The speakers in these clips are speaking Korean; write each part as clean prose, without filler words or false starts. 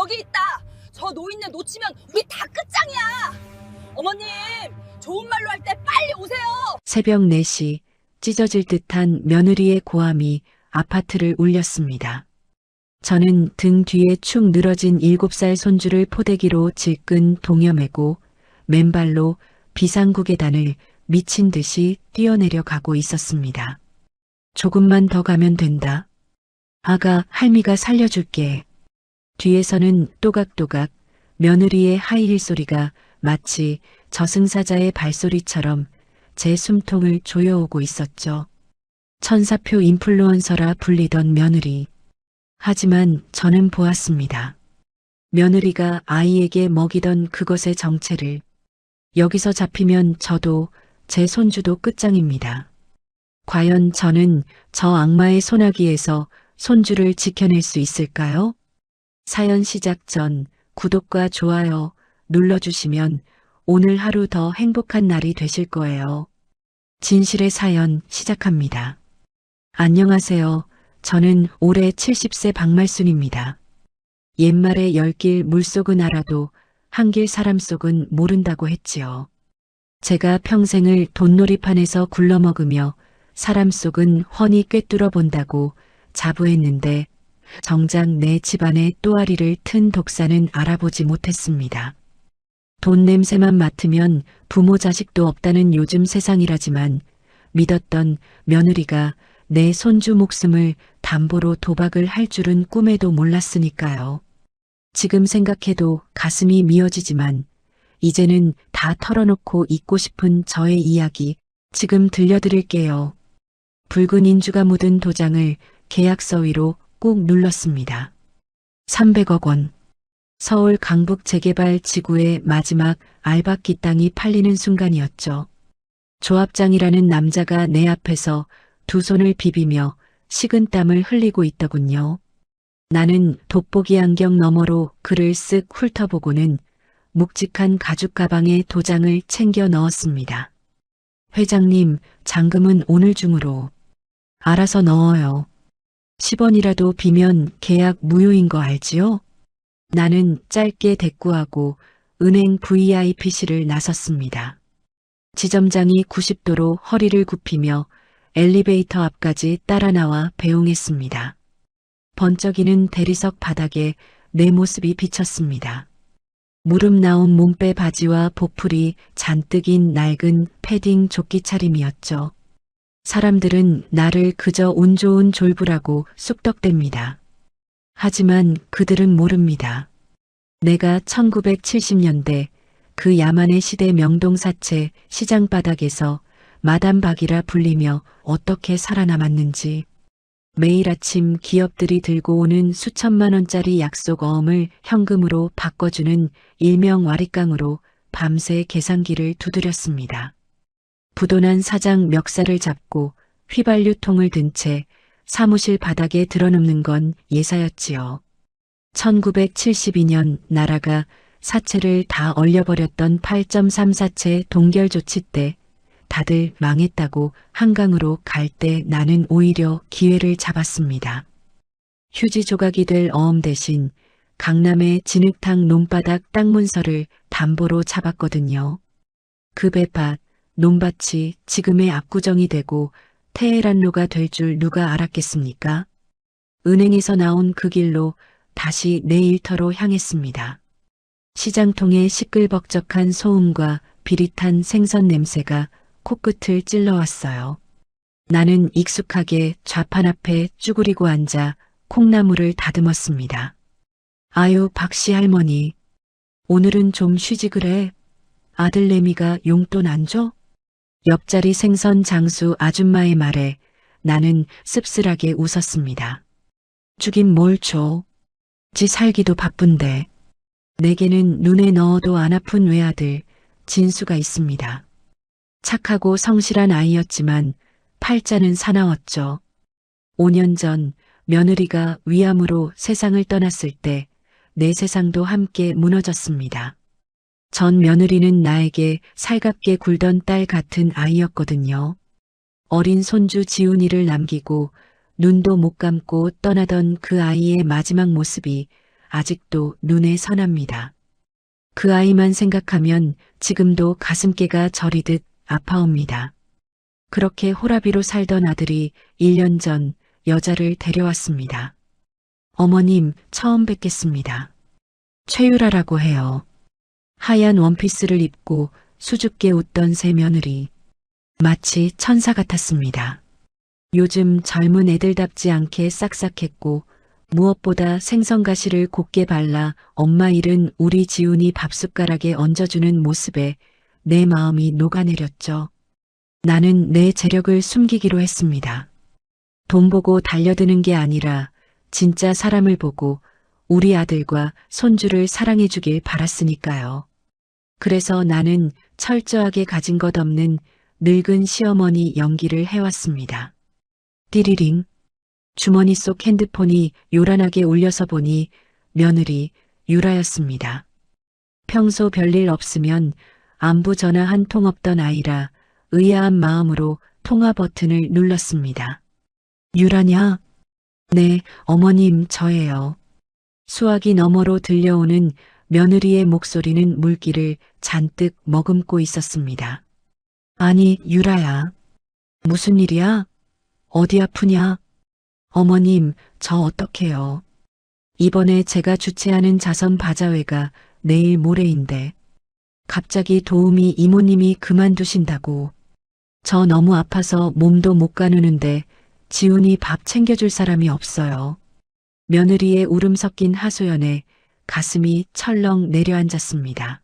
저기 있다. 저 노인네 놓치면 우리 다 끝장이야. 어머님, 좋은 말로 할 때 빨리 오세요. 새벽 4시 찢어질 듯한 며느리의 고함이 아파트를 울렸습니다. 저는 등 뒤에 축 늘어진 7살 손주를 포대기로 질끈 동여매고 맨발로 비상구계단을 미친 듯이 뛰어내려 가고 있었습니다. 조금만 더 가면 된다. 아가, 할미가 살려줄게. 뒤에서는 또각또각 며느리의 하이힐 소리가 마치 저승사자의 발소리처럼 제 숨통을 조여오고 있었죠. 천사표 인플루언서라 불리던 며느리. 하지만 저는 보았습니다. 며느리가 아이에게 먹이던 그것의 정체를. 여기서 잡히면 저도 제 손주도 끝장입니다. 과연 저는 저 악마의 소나기에서 손주를 지켜낼 수 있을까요? 사연 시작 전 구독과 좋아요 눌러주시면 오늘 하루 더 행복한 날이 되실 거예요. 진실의 사연 시작합니다. 안녕하세요. 저는 올해 70세 박말순입니다. 옛말에 열길 물속은 알아도 한길 사람 속은 모른다고 했지요. 제가 평생을 돈놀이판에서 굴러먹으며 사람 속은 훤히 꿰뚫어 본다고 자부했는데 정작 내 집안의 또아리를 튼 독사는 알아보지 못했습니다. 돈 냄새만 맡으면 부모 자식도 없다는 요즘 세상이라지만 믿었던 며느리가 내 손주 목숨을 담보로 도박을 할 줄은 꿈에도 몰랐으니까요. 지금 생각해도 가슴이 미어지지만 이제는 다 털어놓고 잊고 싶은 저의 이야기 지금 들려드릴게요. 붉은 인주가 묻은 도장을 계약서 위로 꾹 눌렀습니다. 300억 원. 서울 강북 재개발 지구의 마지막 알박기 땅이 팔리는 순간이었죠. 조합장이라는 남자가 내 앞에서 두 손을 비비며 식은땀을 흘리고 있더군요. 나는 돋보기 안경 너머로 그를 쓱 훑어보고는 묵직한 가죽 가방에 도장을 챙겨 넣었습니다. 회장님, 잔금은 오늘 중으로. 알아서 넣어요. 10원이라도 비면 계약 무효인 거 알지요? 나는 짧게 대꾸하고 은행 VIP실을 나섰습니다. 지점장이 90도로 허리를 굽히며 엘리베이터 앞까지 따라 나와 배웅했습니다. 번쩍이는 대리석 바닥에 내 모습이 비쳤습니다. 무릎 나온 몸빼 바지와 보풀이 잔뜩인 낡은 패딩 조끼 차림이었죠. 사람들은 나를 그저 운 좋은 졸부라고 쑥덕댑니다. 하지만 그들은 모릅니다. 내가 1970년대 그 야만의 시대 명동사채 시장 바닥에서 마담 박이라 불리며 어떻게 살아남았는지. 매일 아침 기업들이 들고 오는 수천만 원짜리 약속 어음을 현금으로 바꿔주는 일명 와리깡으로 밤새 계산기를 두드렸습니다. 부도난 사장 멱살을 잡고 휘발유통을 든 채 사무실 바닥에 드러눕는 건 예사였지요. 1972년 나라가 사채를 다 얼려버렸던 8.34채 동결 조치 때 다들 망했다고 한강으로 갈 때 나는 오히려 기회를 잡았습니다. 휴지 조각이 될 어음 대신 강남의 진흙탕 논바닥 땅 문서를 담보로 잡았거든요. 그 배-밭, 논밭이 지금의 압구정이 되고 테헤란로가 될 줄 누가 알았겠습니까? 은행에서 나온 그 길로 다시 내 일터로 향했습니다. 시장통의 시끌벅적한 소음과 비릿한 생선 냄새가 코끝을 찔러왔어요. 나는 익숙하게 좌판 앞에 쭈그리고 앉아 콩나물을 다듬었습니다. 아유, 박씨 할머니. 오늘은 좀 쉬지 그래. 아들 내미가 용돈 안 줘? 옆자리 생선 장수 아줌마의 말에 나는 씁쓸하게 웃었습니다. 주긴 뭘 줘. 지 살기도 바쁜데. 내게는 눈에 넣어도 안 아픈 외아들 진수가 있습니다. 착하고 성실한 아이였지만 팔자는 사나웠죠. 5년 전 며느리가 위암으로 세상을 떠났을 때 내 세상도 함께 무너졌습니다. 전 며느리는 나에게 살갑게 굴던 딸 같은 아이였거든요. 어린 손주 지훈이를 남기고 눈도 못 감고 떠나던 그 아이의 마지막 모습이 아직도 눈에 선합니다. 그 아이만 생각하면 지금도 가슴께가 저리듯 아파옵니다. 그렇게 호라비로 살던 아들이 1년 전 여자를 데려왔습니다. 어머님, 처음 뵙겠습니다. 최유라라고 해요. 하얀 원피스를 입고 수줍게 웃던 새 며느리. 마치 천사 같았습니다. 요즘 젊은 애들답지 않게 싹싹했고 무엇보다 생선가시를 곱게 발라 엄마 일은 우리 지훈이 밥숟가락에 얹어주는 모습에 내 마음이 녹아내렸죠. 나는 내 재력을 숨기기로 했습니다. 돈 보고 달려드는 게 아니라 진짜 사람을 보고 우리 아들과 손주를 사랑해주길 바랐으니까요. 그래서 나는 철저하게 가진 것 없는 늙은 시어머니 연기를 해왔습니다. 띠리링. 주머니 속 핸드폰이 요란하게 울려서 보니 며느리 유라였습니다. 평소 별일 없으면 안부 전화 한 통 없던 아이라 의아한 마음으로 통화 버튼을 눌렀습니다. 유라냐? 네, 어머님, 저예요. 수화기 너머로 들려오는 며느리의 목소리는 물기를 잔뜩 머금고 있었습니다. 아니, 유라야. 무슨 일이야? 어디 아프냐? 어머님, 저 어떡해요. 이번에 제가 주최하는 자선 바자회가 내일 모레인데 갑자기 도우미 이모님이 그만두신다고. 저 너무 아파서 몸도 못 가누는데 지훈이 밥 챙겨줄 사람이 없어요. 며느리의 울음 섞인 하소연에 가슴이 철렁 내려앉았습니다.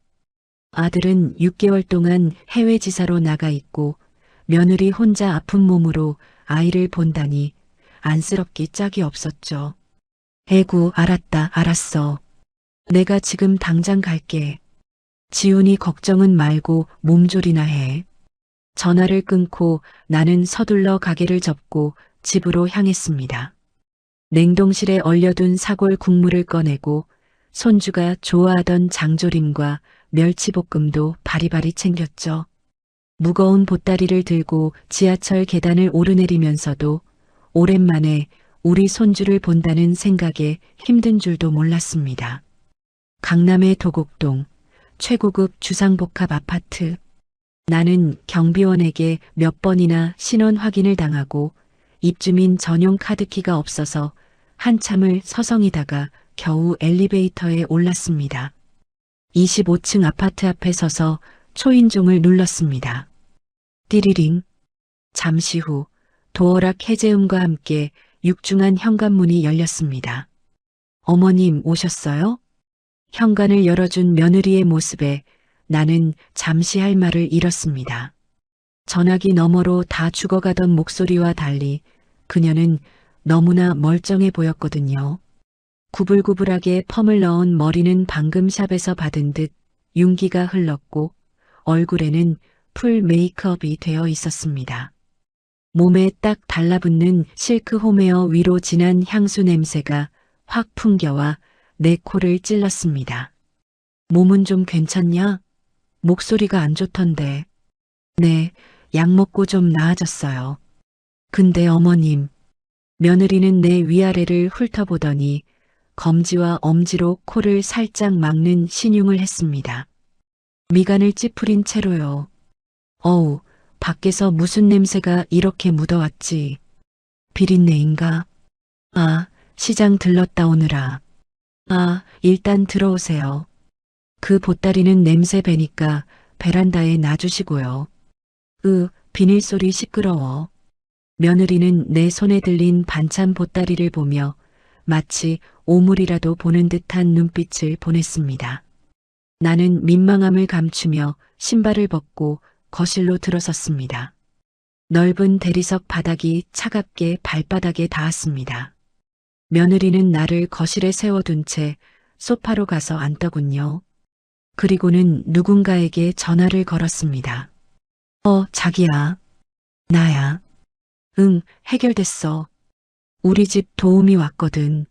아들은 6개월 동안 해외 지사로 나가 있고 며느리 혼자 아픈 몸으로 아이를 본다니 안쓰럽기 짝이 없었죠. 에구, 알았어. 내가 지금 당장 갈게. 지훈이 걱정은 말고 몸조리나 해. 전화를 끊고 나는 서둘러 가게를 접고 집으로 향했습니다. 냉동실에 얼려둔 사골 국물을 꺼내고 손주가 좋아하던 장조림과 멸치볶음도 바리바리 챙겼죠. 무거운 보따리를 들고 지하철 계단을 오르내리면서도 오랜만에 우리 손주를 본다는 생각에 힘든 줄도 몰랐습니다. 강남의 도곡동 최고급 주상복합 아파트. 나는 경비원에게 몇 번이나 신원 확인을 당하고 입주민 전용 카드키가 없어서 한참을 서성이다가 겨우 엘리베이터에 올랐습니다. 25층 아파트 앞에 서서 초인종을 눌렀습니다. 띠리링. 잠시 후 도어락 해제음과 함께 육중한 현관문이 열렸습니다. 어머님 오셨어요? 현관을 열어준 며느리의 모습에 나는 잠시 할 말을 잃었습니다. 전화기 너머로 다 죽어가던 목소리와 달리 그녀는 너무나 멀쩡해 보였거든요. 구불구불하게 펌을 넣은 머리는 방금 샵에서 받은 듯 윤기가 흘렀고 얼굴에는 풀 메이크업이 되어 있었습니다. 몸에 딱 달라붙는 실크 홈웨어 위로 진한 향수 냄새가 확 풍겨와 내 코를 찔렀습니다. 몸은 좀 괜찮냐? 목소리가 안 좋던데. 네, 약 먹고 좀 나아졌어요. 근데 어머님, 며느리는 내 위아래를 훑어보더니 검지와 엄지로 코를 살짝 막는 신용을 했습니다. 미간을 찌푸린 채로요. 어우, 밖에서 무슨 냄새가 이렇게 묻어왔지. 비린내인가? 아, 시장 들렀다 오느라. 아, 일단 들어오세요. 그 보따리는 냄새 배니까 베란다에 놔주시고요. 비닐 소리 시끄러워. 며느리는 내 손에 들린 반찬 보따리를 보며 마치 오물이라도 보는 듯한 눈빛을 보냈습니다. 나는 민망함을 감추며 신발을 벗고 거실로 들어섰습니다. 넓은 대리석 바닥이 차갑게 발바닥에 닿았습니다. 며느리는 나를 거실에 세워둔 채 소파로 가서 앉더군요. 그리고는 누군가에게 전화를 걸었습니다. 자기야. 나야. 응, 해결됐어. 우리 집 도움이 왔거든.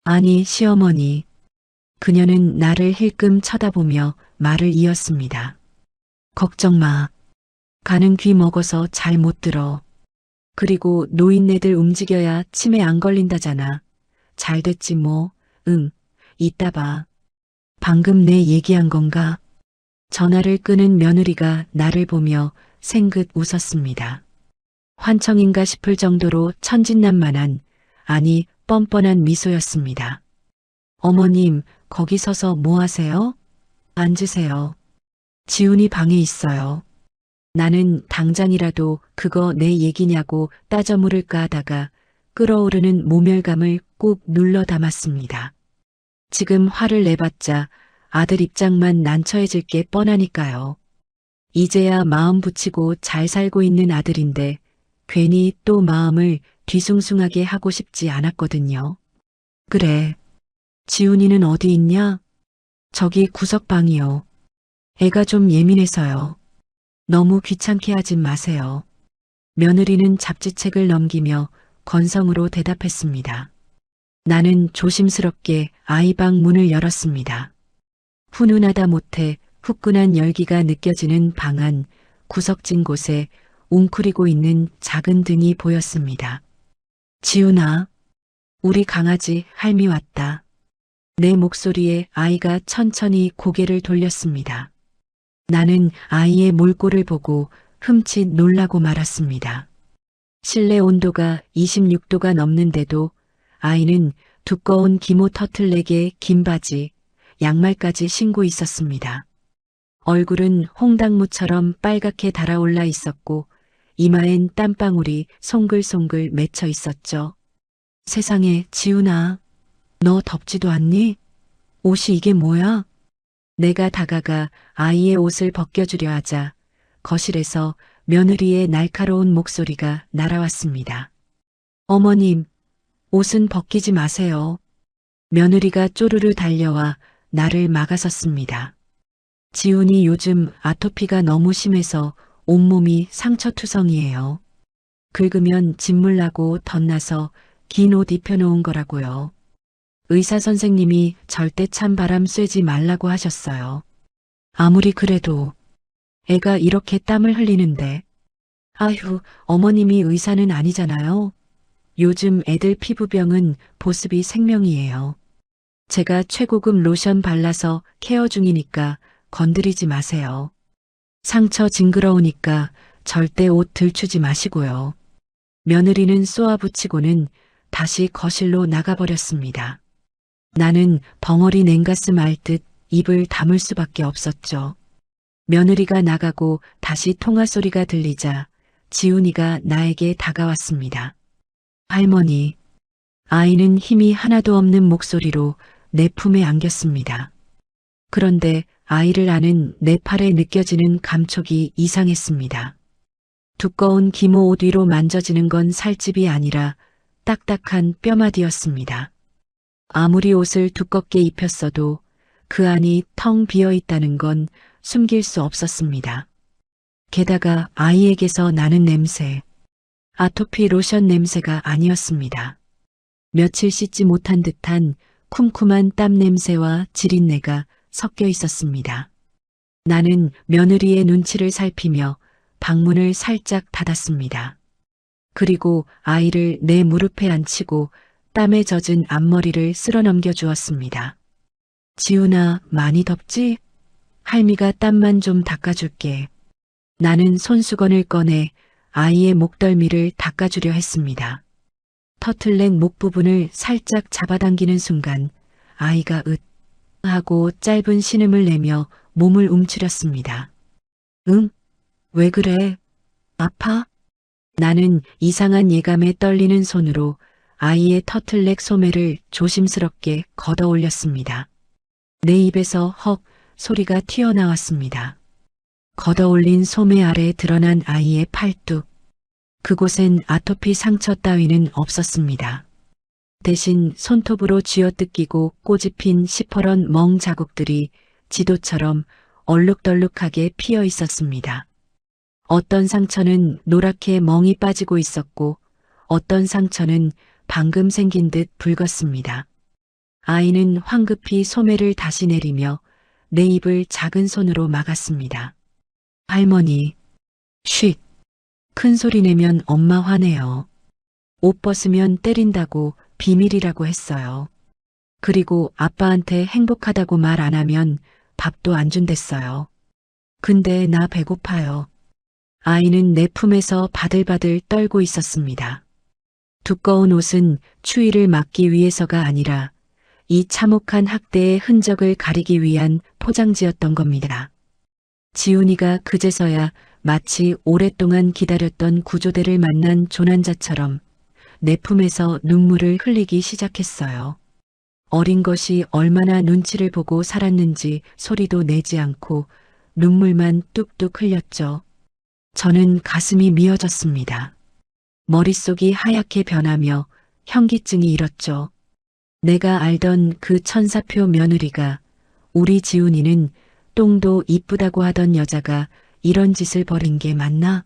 아니, 시어머니. 그녀는 나를 힐끔 쳐다보며 말을 이었습니다. 걱정 마. 가는 귀 먹어서 잘 못 들어. 그리고 노인네들 움직여야 치매 안 걸린다잖아. 잘 됐지 뭐. 응. 이따 봐. 방금 내 얘기한 건가? 전화를 끄는 며느리가 나를 보며 생긋 웃었습니다. 환청인가 싶을 정도로 천진난만한, 아니 뻔뻔한 미소였습니다. 어머님, 거기 서서 뭐 하세요? 앉으세요. 지훈이 방에 있어요. 나는 당장이라도 그거 내 얘기냐고 따져 물을까 하다가 끓어오르는 모멸감을 꾹 눌러 담았습니다. 지금 화를 내봤자 아들 입장만 난처해질 게 뻔하니까요. 이제야 마음 붙이고 잘 살고 있는 아들인데 괜히 또 마음을 뒤숭숭하게 하고 싶지 않았거든요. 그래. 지훈이는 어디 있냐? 저기 구석방이요. 애가 좀 예민해서요. 너무 귀찮게 하지 마세요. 며느리는 잡지책을 넘기며 건성으로 대답했습니다. 나는 조심스럽게 아이방 문을 열었습니다. 훈훈하다 못해 후끈한 열기가 느껴지는 방 안 구석진 곳에 웅크리고 있는 작은 등이 보였습니다. 지훈아, 우리 강아지 할미 왔다. 내 목소리에 아이가 천천히 고개를 돌렸습니다. 나는 아이의 몰골을 보고 흠칫 놀라고 말았습니다. 실내 온도가 26도가 넘는데도 아이는 두꺼운 기모 터틀넥에 긴 바지, 양말까지 신고 있었습니다. 얼굴은 홍당무처럼 빨갛게 달아올라 있었고 이마엔 땀방울이 송글송글 맺혀 있었죠. 세상에, 지훈아, 너 덥지도 않니? 옷이 이게 뭐야? 내가 다가가 아이의 옷을 벗겨주려 하자 거실에서 며느리의 날카로운 목소리가 날아왔습니다. 어머님, 옷은 벗기지 마세요. 며느리가 쪼르르 달려와 나를 막아섰습니다. 지훈이 요즘 아토피가 너무 심해서 온몸이 상처투성이에요. 긁으면 진물 나고 덧나서 긴 옷 입혀놓은 거라고요. 의사 선생님이 절대 찬 바람 쐬지 말라고 하셨어요. 아무리 그래도 애가 이렇게 땀을 흘리는데. 아휴, 어머님이 의사는 아니잖아요. 요즘 애들 피부병은 보습이 생명이에요. 제가 최고급 로션 발라서 케어 중이니까 건드리지 마세요. 상처 징그러우니까 절대 옷 들추지 마시고요. 며느리는 쏘아붙이고는 다시 거실로 나가버렸습니다. 나는 벙어리 냉가슴 앓듯 입을 다물 수밖에 없었죠. 며느리가 나가고 다시 통화 소리가 들리자 지훈이가 나에게 다가왔습니다. 할머니, 아이는 힘이 하나도 없는 목소리로 내 품에 안겼습니다. 그런데 아이를 안은 내 팔에 느껴지는 감촉이 이상했습니다. 두꺼운 기모 옷 위로 만져지는 건 살집이 아니라 딱딱한 뼈마디였습니다. 아무리 옷을 두껍게 입혔어도 그 안이 텅 비어 있다는 건 숨길 수 없었습니다. 게다가 아이에게서 나는 냄새, 아토피 로션 냄새가 아니었습니다. 며칠 씻지 못한 듯한 쿰쿰한 땀 냄새와 지린내가 섞여 있었습니다. 나는 며느리의 눈치를 살피며 방문을 살짝 닫았습니다. 그리고 아이를 내 무릎에 앉히고 땀에 젖은 앞머리를 쓸어 넘겨 주었습니다. 지훈아, 많이 덥지? 할미가 땀만 좀 닦아줄게. 나는 손수건을 꺼내 아이의 목덜미를 닦아주려 했습니다. 터틀넥 목 부분을 살짝 잡아당기는 순간 아이가 으 하고 짧은 신음을 내며 몸을 움츠렸습니다. 응? 왜 그래? 아파? 나는 이상한 예감에 떨리는 손으로 아이의 터틀넥 소매를 조심스럽게 걷어 올렸습니다. 내 입에서 헉 소리가 튀어나왔습니다. 걷어 올린 소매 아래 드러난 아이의 팔뚝. 그곳엔 아토피 상처 따위는 없었습니다. 대신 손톱으로 쥐어뜯기고 꼬집힌 시퍼런 멍 자국들이 지도처럼 얼룩덜룩하게 피어 있었습니다. 어떤 상처는 노랗게 멍이 빠지고 있었고 어떤 상처는 방금 생긴 듯 붉었습니다. 아이는 황급히 소매를 다시 내리며 내 입을 작은 손으로 막았습니다. 할머니, 쉿. 큰 소리 내면 엄마 화내요. 옷 벗으면 때린다고 비밀이라고 했어요. 그리고 아빠한테 행복하다고 말 안 하면 밥도 안 준댔어요. 근데 나 배고파요. 아이는 내 품에서 바들바들 떨고 있었습니다. 두꺼운 옷은 추위를 막기 위해서가 아니라 이 참혹한 학대의 흔적을 가리기 위한 포장지였던 겁니다. 지훈이가 그제서야 마치 오랫동안 기다렸던 구조대를 만난 조난자처럼 내 품에서 눈물을 흘리기 시작했어요. 어린 것이 얼마나 눈치를 보고 살았는지 소리도 내지 않고 눈물만 뚝뚝 흘렸죠. 저는 가슴이 미어졌습니다. 머릿속이 하얗게 변하며 현기증이 일었죠. 내가 알던 그 천사표 며느리가 우리 지훈이는 똥도 이쁘다고 하던 여자가 이런 짓을 벌인 게 맞나?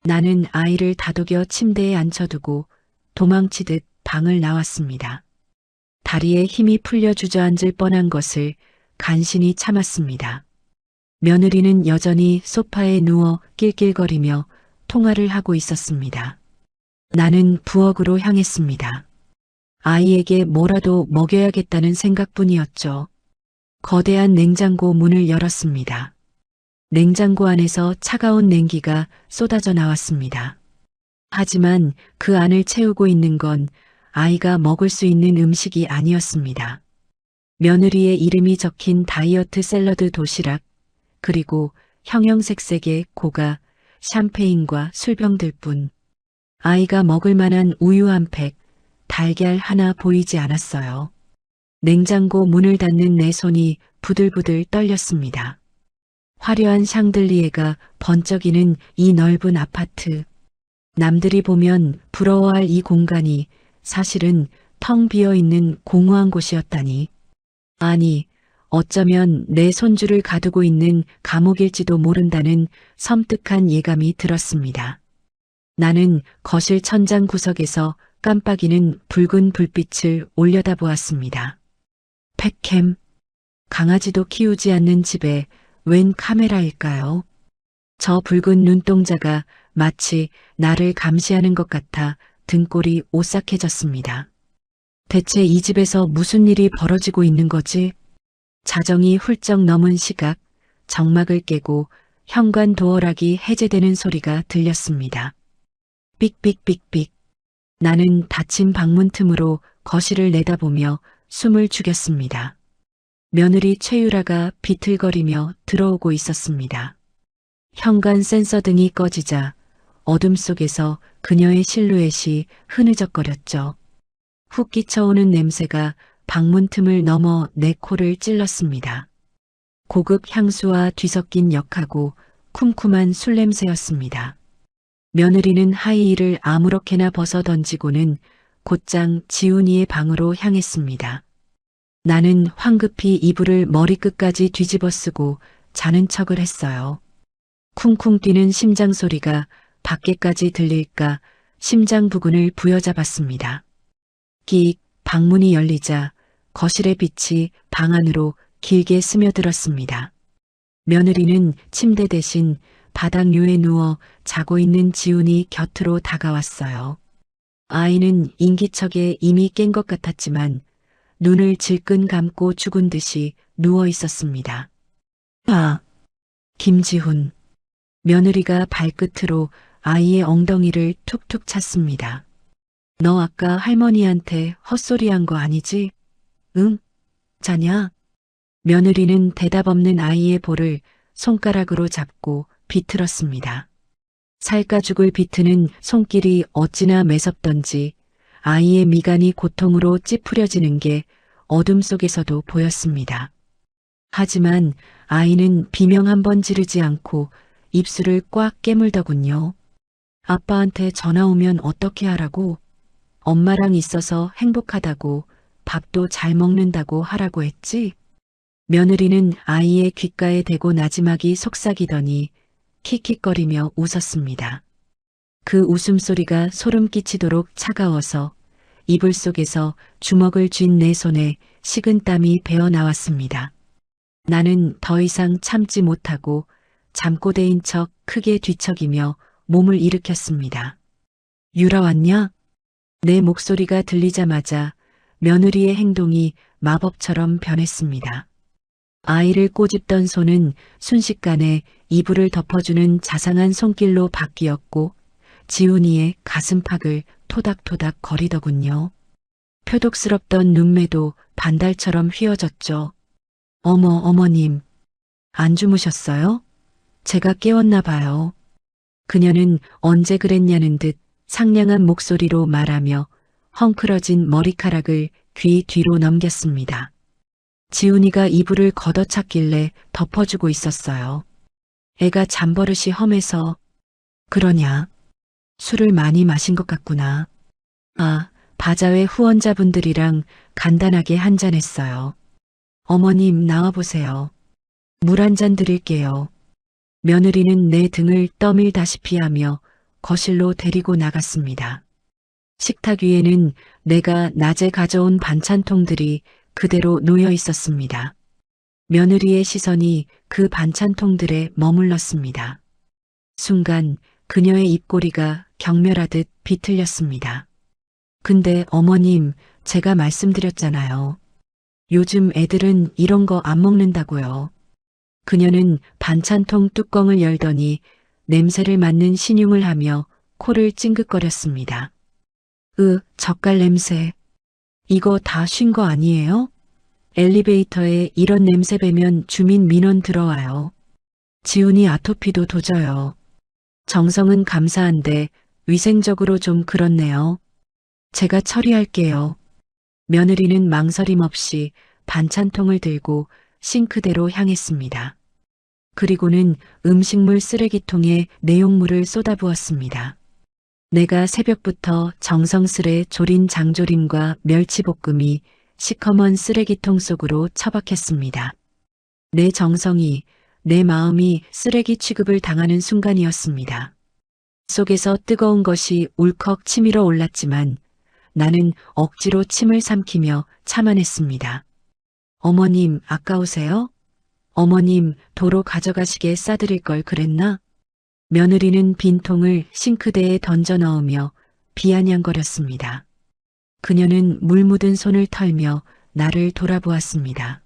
나는 아이를 다독여 침대에 앉혀두고 도망치듯 방을 나왔습니다. 다리에 힘이 풀려 주저앉을 뻔한 것을 간신히 참았습니다. 며느리는 여전히 소파에 누워 낄낄거리며 통화를 하고 있었습니다. 나는 부엌으로 향했습니다. 아이에게 뭐라도 먹여야겠다는 생각뿐이었죠. 거대한 냉장고 문을 열었습니다. 냉장고 안에서 차가운 냉기가 쏟아져 나왔습니다. 하지만 그 안을 채우고 있는 건 아이가 먹을 수 있는 음식이 아니었습니다. 며느리의 이름이 적힌 다이어트 샐러드 도시락, 그리고 형형색색의 고가, 샴페인과 술병들 뿐. 아이가 먹을 만한 우유 한 팩, 달걀 하나 보이지 않았어요. 냉장고 문을 닫는 내 손이 부들부들 떨렸습니다. 화려한 샹들리에가 번쩍이는 이 넓은 아파트. 남들이 보면 부러워할 이 공간이 사실은 텅 비어 있는 공허한 곳이었다니. 아니, 어쩌면 내 손주를 가두고 있는 감옥일지도 모른다는 섬뜩한 예감이 들었습니다. 나는 거실 천장 구석에서 깜빡이는 붉은 불빛을 올려다보았습니다. 팩캠, 강아지도 키우지 않는 집에 웬 카메라일까요? 저 붉은 눈동자가 마치 나를 감시하는 것 같아 등골이 오싹해졌습니다. 대체 이 집에서 무슨 일이 벌어지고 있는 거지? 자정이 훌쩍 넘은 시각, 정막을 깨고 현관 도어락이 해제되는 소리가 들렸습니다. 삑삑삑삑. 나는 닫힌 방문 틈으로 거실을 내다보며 숨을 죽였습니다. 며느리 최유라가 비틀거리며 들어오고 있었습니다. 현관 센서 등이 꺼지자 어둠 속에서 그녀의 실루엣이 흐느적거렸죠. 훅 끼쳐오는 냄새가 방문 틈을 넘어 내 코를 찔렀습니다. 고급 향수와 뒤섞인 역하고 쿰쿰한 술 냄새였습니다. 며느리는 하이힐을 아무렇게나 벗어 던지고는 곧장 지훈이의 방으로 향했습니다. 나는 황급히 이불을 머리끝까지 뒤집어 쓰고 자는 척을 했어요. 쿵쿵 뛰는 심장 소리가 밖에까지 들릴까 심장 부근을 부여잡았습니다. 끽 방문이 열리자 거실의 빛이 방 안으로 길게 스며들었습니다. 며느리는 침대 대신 바닥요에 누워 자고 있는 지훈이 곁으로 다가왔어요. 아이는 인기척에 이미 깬 것 같았지만 눈을 질끈 감고 죽은 듯이 누워 있었습니다. 아, 김지훈. 며느리가 발끝으로 아이의 엉덩이를 툭툭 찼습니다. 너 아까 할머니한테 헛소리한 거 아니지? 응? 자냐? 며느리는 대답 없는 아이의 볼을 손가락으로 잡고 비틀었습니다. 살가죽을 비트는 손길이 어찌나 매섭던지 아이의 미간이 고통으로 찌푸려지는 게 어둠 속에서도 보였습니다. 하지만 아이는 비명 한 번 지르지 않고 입술을 꽉 깨물더군요. 아빠한테 전화 오면 어떻게 하라고? 엄마랑 있어서 행복하다고, 밥도 잘 먹는다고 하라고 했지? 며느리는 아이의 귓가에 대고 나지막이 속삭이더니 킥킥거리며 웃었습니다. 그 웃음소리가 소름 끼치도록 차가워서 이불 속에서 주먹을 쥔 내 손에 식은땀이 배어나왔습니다. 나는 더 이상 참지 못하고 잠꼬대인 척 크게 뒤척이며 몸을 일으켰습니다. 유라 왔냐? 내 목소리가 들리자마자 며느리의 행동이 마법처럼 변했습니다. 아이를 꼬집던 손은 순식간에 이불을 덮어주는 자상한 손길로 바뀌었고 지훈이의 가슴팍을 토닥토닥 거리더군요. 표독스럽던 눈매도 반달처럼 휘어졌죠. 어머님, 안 주무셨어요? 제가 깨웠나 봐요. 그녀는 언제 그랬냐는 듯 상냥한 목소리로 말하며 헝클어진 머리카락을 귀 뒤로 넘겼습니다. 지훈이가 이불을 걷어찼길래 덮어주고 있었어요. 애가 잠버릇이 험해서. 그러냐? 술을 많이 마신 것 같구나. 아, 바자회 후원자분들이랑 간단하게 한잔했어요. 어머님 나와보세요. 물 한 잔 드릴게요. 며느리는 내 등을 떠밀다시피 하며 거실로 데리고 나갔습니다. 식탁 위에는 내가 낮에 가져온 반찬통들이 그대로 놓여 있었습니다. 며느리의 시선이 그 반찬통들에 머물렀습니다. 순간 그녀의 입꼬리가 경멸하듯 비틀렸습니다. 근데 어머님, 제가 말씀드렸잖아요. 요즘 애들은 이런 거 안 먹는다고요. 그녀는 반찬통 뚜껑을 열더니 냄새를 맡는 신용을 하며 코를 찡긋거렸습니다. 젓갈 냄새. 이거 다 쉰 거 아니에요? 엘리베이터에 이런 냄새 배면 주민 민원 들어와요. 지훈이 아토피도 도져요. 정성은 감사한데 위생적으로 좀 그렇네요. 제가 처리할게요. 며느리는 망설임 없이 반찬통을 들고 싱크대로 향했습니다. 그리고는 음식물 쓰레기통에 내용물을 쏟아부었습니다. 내가 새벽부터 정성스레 조린 장조림과 멸치볶음이 시커먼 쓰레기통 속으로 처박혔습니다. 내 정성이, 내 마음이 쓰레기 취급을 당하는 순간이었습니다. 속에서 뜨거운 것이 울컥 치밀어 올랐지만 나는 억지로 침을 삼키며 참아냈습니다. 어머님, 아까우세요? 어머님, 도로 가져가시게 싸드릴 걸 그랬나? 며느리는 빈통을 싱크대에 던져 넣으며 비아냥거렸습니다. 그녀는 물 묻은 손을 털며 나를 돌아보았습니다.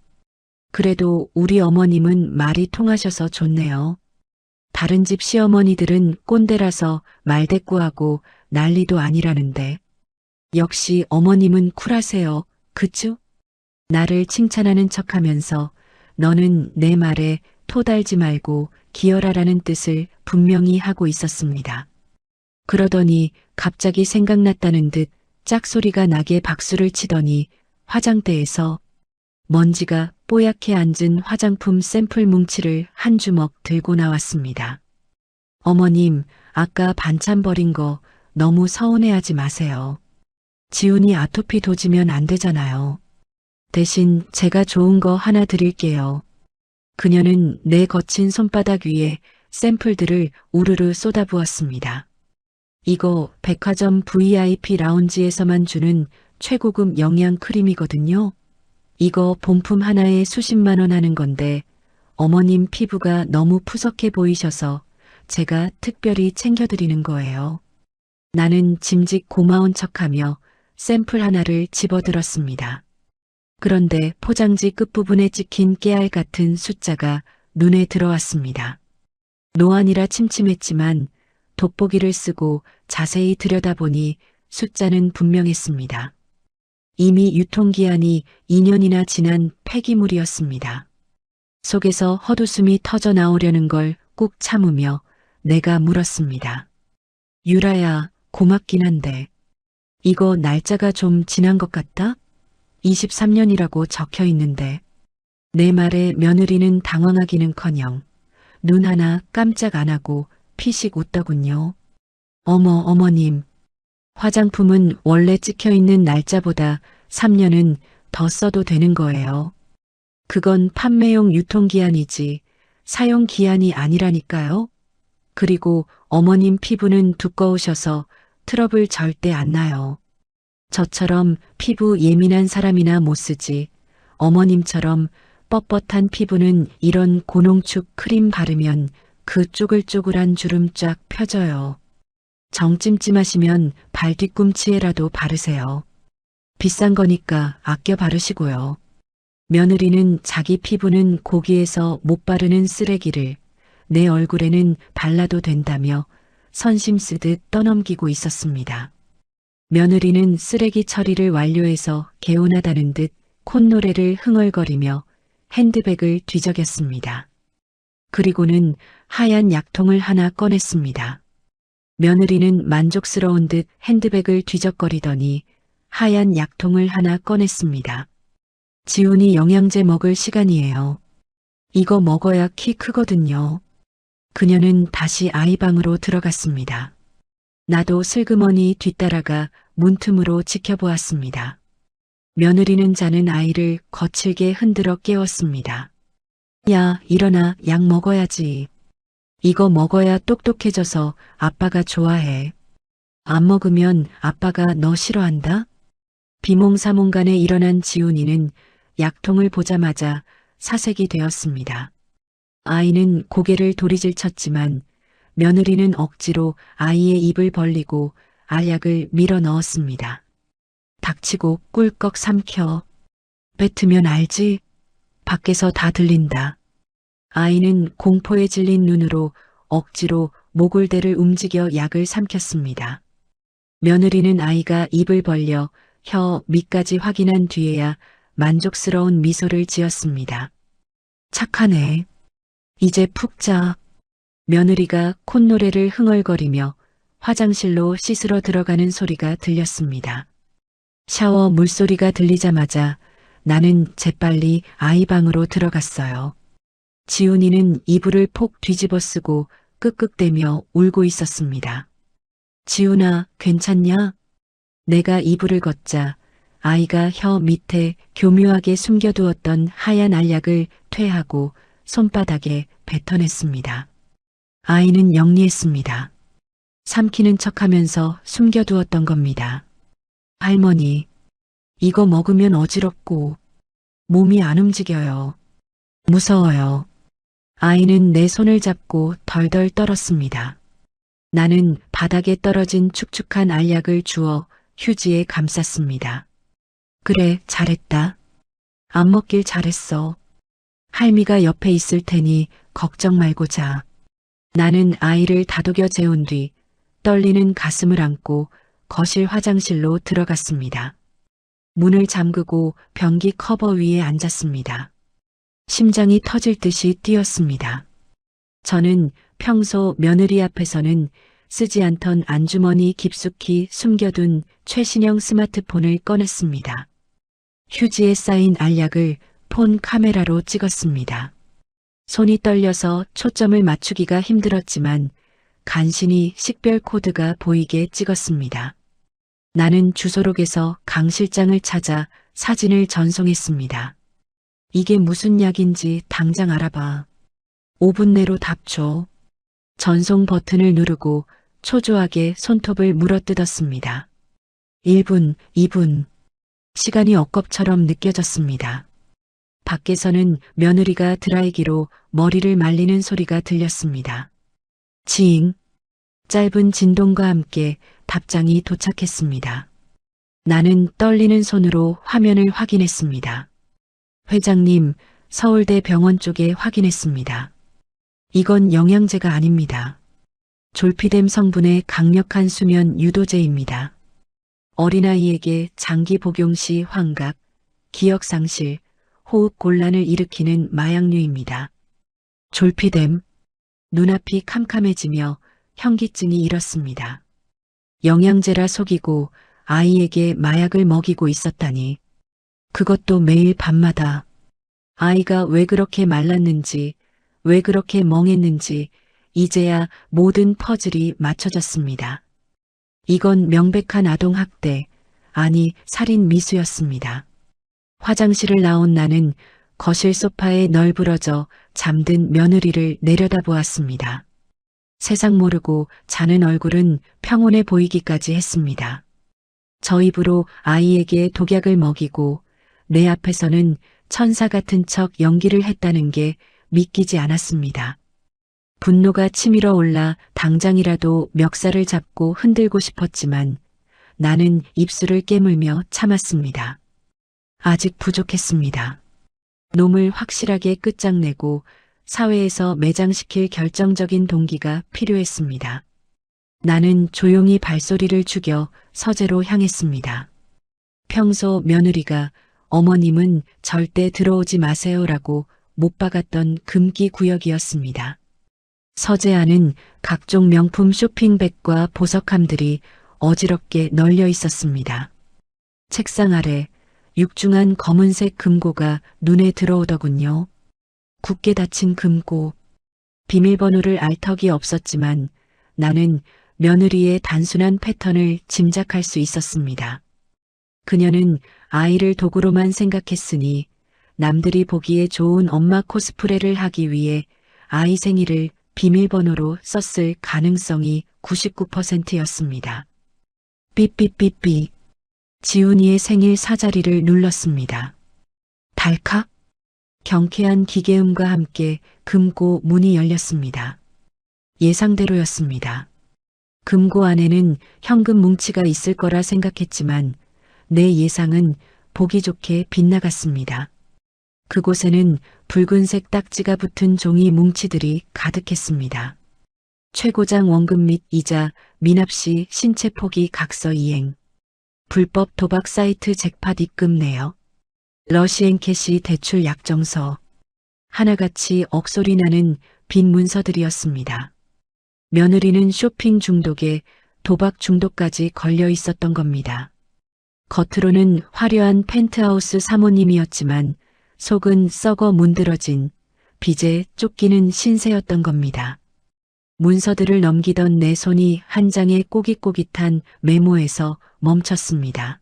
그래도 우리 어머님은 말이 통하셔서 좋네요. 다른 집 시어머니들은 꼰대라서 말대꾸하고 난리도 아니라는데. 역시 어머님은 쿨하세요. 그쵸? 나를 칭찬하는 척하면서 너는 내 말에 토달지 말고 기어라라는 뜻을 분명히 하고 있었습니다. 그러더니 갑자기 생각났다는 듯 짝소리가 나게 박수를 치더니 화장대에서 먼지가 뽀얗게 앉은 화장품 샘플 뭉치를 한 주먹 들고 나왔습니다. 어머님, 아까 반찬 버린 거 너무 서운해하지 마세요. 지훈이 아토피 도지면 안 되잖아요. 대신 제가 좋은 거 하나 드릴게요. 그녀는 내 거친 손바닥 위에 샘플들을 우르르 쏟아부었습니다. 이거 백화점 VIP 라운지에서만 주는 최고급 영양 크림이거든요. 이거 본품 하나에 수십만 원 하는 건데 어머님 피부가 너무 푸석해 보이셔서 제가 특별히 챙겨드리는 거예요. 나는 짐짓 고마운 척하며 샘플 하나를 집어들었습니다. 그런데 포장지 끝부분에 찍힌 깨알 같은 숫자가 눈에 들어왔습니다. 노안이라 침침했지만 돋보기를 쓰고 자세히 들여다보니 숫자는 분명했습니다. 이미 유통기한이 2년이나 지난 폐기물이었습니다. 속에서 헛웃음이 터져 나오려는 걸 꾹 참으며 내가 물었습니다. 유라야, 고맙긴 한데 이거 날짜가 좀 지난 것 같다? 23년이라고 적혀 있는데. 내 말에 며느리는 당황하기는커녕 눈 하나 깜짝 안 하고 피식 웃더군요. 어머님. 화장품은 원래 찍혀 있는 날짜보다 3년은 더 써도 되는 거예요. 그건 판매용 유통기한이지 사용기한이 아니라니까요. 그리고 어머님 피부는 두꺼우셔서 트러블 절대 안 나요. 저처럼 피부 예민한 사람이나 못 쓰지. 어머님처럼 뻣뻣한 피부는 이런 고농축 크림 바르면 그 쪼글쪼글한 주름 쫙 펴져요. 정 찜찜하시면 발 뒤꿈치에라도 바르세요. 비싼 거니까 아껴 바르시고요. 며느리는 자기 피부는 고기에서 못 바르는 쓰레기를 내 얼굴에는 발라도 된다며 선심 쓰듯 떠넘기고 있었습니다. 며느리는 쓰레기 처리를 완료해서 개운하다는 듯 콧노래를 흥얼거리며 핸드백을 뒤적였습니다. 그리고는 하얀 약통을 하나 꺼냈습니다. 며느리는 만족스러운 듯 핸드백을 뒤적거리더니 하얀 약통을 하나 꺼냈습니다. 지훈이 영양제 먹을 시간이에요. 이거 먹어야 키 크거든요. 그녀는 다시 아이 방으로 들어갔습니다. 나도 슬그머니 뒤따라가 문틈으로 지켜보았습니다. 며느리는 자는 아이를 거칠게 흔들어 깨웠습니다. 야, 일어나, 약 먹어야지. 이거 먹어야 똑똑해져서 아빠가 좋아해. 안 먹으면 아빠가 너 싫어한다? 비몽사몽간에 일어난 지훈이는 약통을 보자마자 사색이 되었습니다. 아이는 고개를 도리질쳤지만 며느리는 억지로 아이의 입을 벌리고 알약을 밀어 넣었습니다. 닥치고 꿀꺽 삼켜. 뱉으면 알지? 밖에서 다 들린다. 아이는 공포에 질린 눈으로 억지로 모골대를 움직여 약을 삼켰습니다. 며느리는 아이가 입을 벌려 혀 밑까지 확인한 뒤에야 만족스러운 미소를 지었습니다. 착하네. 이제 푹 자. 며느리가 콧노래를 흥얼거리며 화장실로 씻으러 들어가는 소리가 들렸습니다. 샤워 물소리가 들리자마자 나는 재빨리 아이 방으로 들어갔어요. 지훈이는 이불을 폭 뒤집어 쓰고 끄끄대며 울고 있었습니다. 지훈아, 괜찮냐? 내가 이불을 걷자 아이가 혀 밑에 교묘하게 숨겨두었던 하얀 알약을 퇴하고 손바닥에 뱉어냈습니다. 아이는 영리했습니다. 삼키는 척하면서 숨겨두었던 겁니다. 할머니, 이거 먹으면 어지럽고 몸이 안 움직여요. 무서워요. 아이는 내 손을 잡고 덜덜 떨었습니다. 나는 바닥에 떨어진 축축한 알약을 주워 휴지에 감쌌습니다. 그래, 잘했다. 안 먹길 잘했어. 할미가 옆에 있을 테니 걱정 말고 자. 나는 아이를 다독여 재운 뒤 떨리는 가슴을 안고 거실 화장실로 들어갔습니다. 문을 잠그고 변기 커버 위에 앉았습니다. 심장이 터질 듯이 뛰었습니다. 저는 평소 며느리 앞에서는 쓰지 않던 안주머니 깊숙이 숨겨둔 최신형 스마트폰을 꺼냈습니다. 휴지에 쌓인 알약을 폰 카메라로 찍었습니다. 손이 떨려서 초점을 맞추기가 힘들었지만 간신히 식별 코드가 보이게 찍었습니다. 나는 주소록에서 강 실장을 찾아 사진을 전송했습니다. 이게 무슨 약인지 당장 알아봐. 5분 내로 답 줘. 전송 버튼을 누르고 초조하게 손톱을 물어뜯었습니다. 1분, 2분. 시간이 엇겁처럼 느껴졌습니다. 밖에서는 며느리가 드라이기로 머리를 말리는 소리가 들렸습니다. 지잉. 짧은 진동과 함께 답장이 도착했습니다. 나는 떨리는 손으로 화면을 확인했습니다. 회장님, 서울대 병원 쪽에 확인했습니다. 이건 영양제가 아닙니다. 졸피뎀 성분의 강력한 수면 유도제입니다. 어린아이에게 장기 복용 시 환각, 기억상실, 호흡 곤란을 일으키는 마약류입니다. 졸피뎀, 눈앞이 캄캄해지며 현기증이 일었습니다. 영양제라 속이고 아이에게 마약을 먹이고 있었다니. 그것도 매일 밤마다. 아이가 왜 그렇게 말랐는지, 왜 그렇게 멍했는지 이제야 모든 퍼즐이 맞춰졌습니다. 이건 명백한 아동학대, 아니 살인 미수였습니다. 화장실을 나온 나는 거실 소파에 널브러져 잠든 며느리를 내려다보았습니다. 세상 모르고 자는 얼굴은 평온해 보이기까지 했습니다. 저 입으로 아이에게 독약을 먹이고 내 앞에서는 천사 같은 척 연기를 했다는 게 믿기지 않았습니다. 분노가 치밀어 올라 당장이라도 멱살을 잡고 흔들고 싶었지만 나는 입술을 깨물며 참았습니다. 아직 부족했습니다. 놈을 확실하게 끝장내고 사회에서 매장시킬 결정적인 동기가 필요했습니다. 나는 조용히 발소리를 죽여 서재로 향했습니다. 평소 며느리가 어머님은 절대 들어오지 마세요라고 못 박았던 금기 구역이었습니다. 서재 안은 각종 명품 쇼핑백과 보석함들이 어지럽게 널려 있었습니다. 책상 아래 육중한 검은색 금고가 눈에 들어오더군요. 굳게 닫힌 금고. 비밀번호를 알 턱이 없었지만 나는 며느리의 단순한 패턴을 짐작할 수 있었습니다. 그녀는 아이를 도구로만 생각했으니 남들이 보기에 좋은 엄마 코스프레를 하기 위해 아이 생일을 비밀번호로 썼을 가능성이 99%였습니다. 삐삐삐삐. 지훈이의 생일 사자리를 눌렀습니다. 달칵. 경쾌한 기계음과 함께 금고 문이 열렸습니다. 예상대로였습니다. 금고 안에는 현금 뭉치가 있을 거라 생각했지만 내 예상은 보기 좋게 빗나갔습니다. 그곳에는 붉은색 딱지가 붙은 종이 뭉치들이 가득했습니다. 최고장 원금 및 이자, 미납시 신체 포기 각서 이행. 불법 도박 사이트 잭팟 입금 내역. 러시앤캐시 대출 약정서. 하나같이 억소리 나는 빈 문서들이었습니다. 며느리는 쇼핑 중독에 도박 중독까지 걸려 있었던 겁니다. 겉으로는 화려한 펜트하우스 사모님이었지만 속은 썩어 문드러진 빚에 쫓기는 신세였던 겁니다. 문서들을 넘기던 내 손이 한 장의 꼬깃꼬깃한 메모에서 멈췄습니다.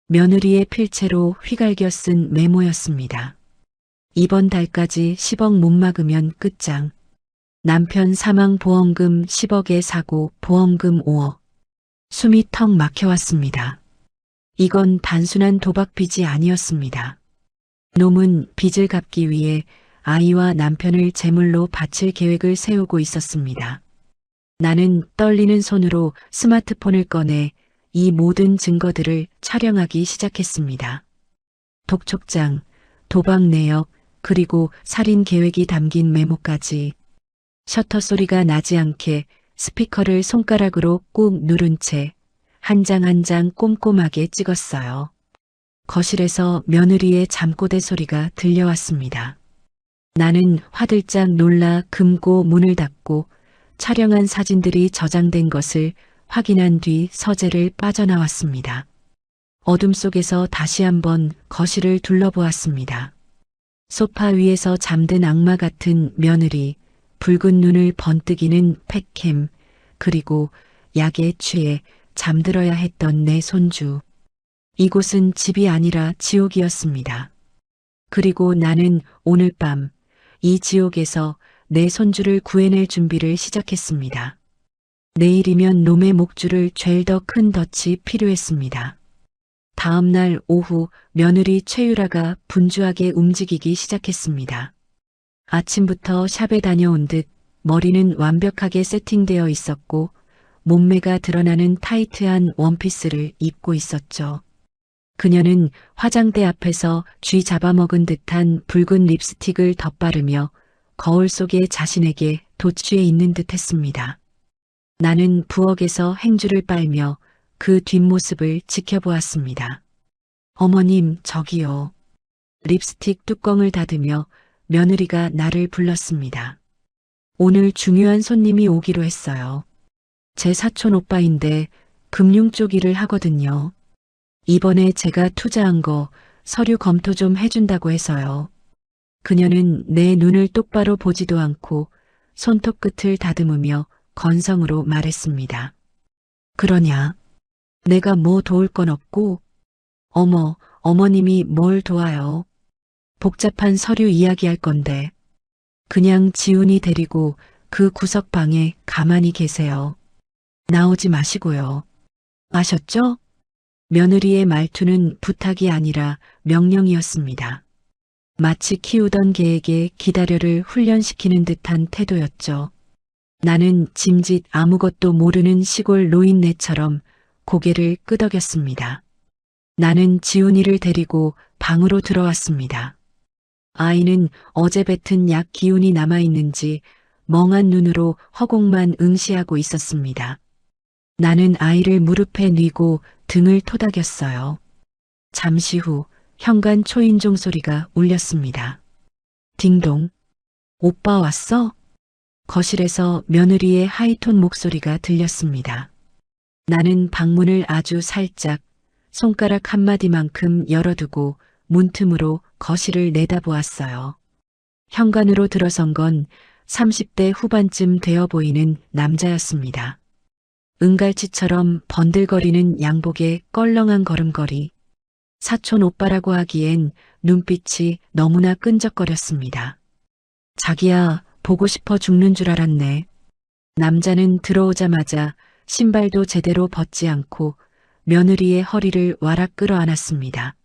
며느리의 필체로 휘갈겨 쓴 메모였습니다. 이번 달까지 10억 못 막으면 끝장. 남편 사망 보험금 10억에 사고 보험금 5억. 숨이 턱 막혀왔습니다. 이건 단순한 도박 빚이 아니었습니다. 놈은 빚을 갚기 위해 아이와 남편을 제물로 바칠 계획을 세우고 있었습니다. 나는 떨리는 손으로 스마트폰을 꺼내 이 모든 증거들을 촬영하기 시작했습니다. 독촉장, 도박 내역, 그리고 살인 계획이 담긴 메모까지. 셔터 소리가 나지 않게 스피커를 손가락으로 꾹 누른 채 한 장 한 장 꼼꼼하게 찍었어요. 거실에서 며느리의 잠꼬대 소리가 들려왔습니다. 나는 화들짝 놀라 금고 문을 닫고 촬영한 사진들이 저장된 것을 확인한 뒤 서재를 빠져나왔습니다. 어둠 속에서 다시 한번 거실을 둘러보았습니다. 소파 위에서 잠든 악마 같은 며느리, 붉은 눈을 번뜩이는 팩캠, 그리고 약에 취해 잠들어야 했던 내 손주. 이곳은 집이 아니라 지옥이었습니다. 그리고 나는 오늘 밤 이 지옥에서 내 손주를 구해낼 준비를 시작했습니다. 내일이면 놈의 목줄을 잴 더 큰 덫이 필요했습니다. 다음 날 오후 며느리 최유라가 분주하게 움직이기 시작했습니다. 아침부터 샵에 다녀온 듯 머리는 완벽하게 세팅되어 있었고 몸매가 드러나는 타이트한 원피스를 입고 있었죠. 그녀는 화장대 앞에서 쥐 잡아먹은 듯한 붉은 립스틱을 덧바르며 거울 속에 자신에게 도취해 있는 듯 했습니다. 나는 부엌에서 행주를 빨며 그 뒷모습을 지켜보았습니다. 어머님, 저기요. 립스틱 뚜껑을 닫으며 며느리가 나를 불렀습니다. 오늘 중요한 손님이 오기로 했어요. 제 사촌 오빠인데 금융 쪽 일을 하거든요. 이번에 제가 투자한 거 서류 검토 좀 해준다고 해서요. 그녀는 내 눈을 똑바로 보지도 않고 손톱 끝을 다듬으며 건성으로 말했습니다. 그러냐? 내가 뭐 도울 건 없고? 어머, 어머님이 뭘 도와요? 복잡한 서류 이야기할 건데. 그냥 지훈이 데리고 그 구석방에 가만히 계세요. 나오지 마시고요. 아셨죠? 며느리의 말투는 부탁이 아니라 명령이었습니다. 마치 키우던 개에게 기다려를 훈련시키는 듯한 태도였죠. 나는 짐짓 아무것도 모르는 시골 노인네처럼 고개를 끄덕였습니다. 나는 지훈이를 데리고 방으로 들어왔습니다. 아이는 어제 뱉은 약 기운이 남아있는지 멍한 눈으로 허공만 응시하고 있었습니다. 나는 아이를 무릎에 뉘고 등을 토닥였어요. 잠시 후 현관 초인종 소리가 울렸습니다. 딩동. 오빠 왔어? 거실에서 며느리의 하이톤 목소리가 들렸습니다. 나는 방문을 아주 살짝 손가락 한마디만큼 열어두고 문틈으로 거실을 내다보았어요. 현관으로 들어선 건 30대 후반쯤 되어 보이는 남자였습니다. 은갈치처럼 번들거리는 양복에 껄렁한 걸음걸이. 사촌 오빠라고 하기엔 눈빛이 너무나 끈적거렸습니다. 자기야, 보고 싶어 죽는 줄 알았네. 남자는 들어오자마자 신발도 제대로 벗지 않고 며느리의 허리를 와락 끌어안았습니다.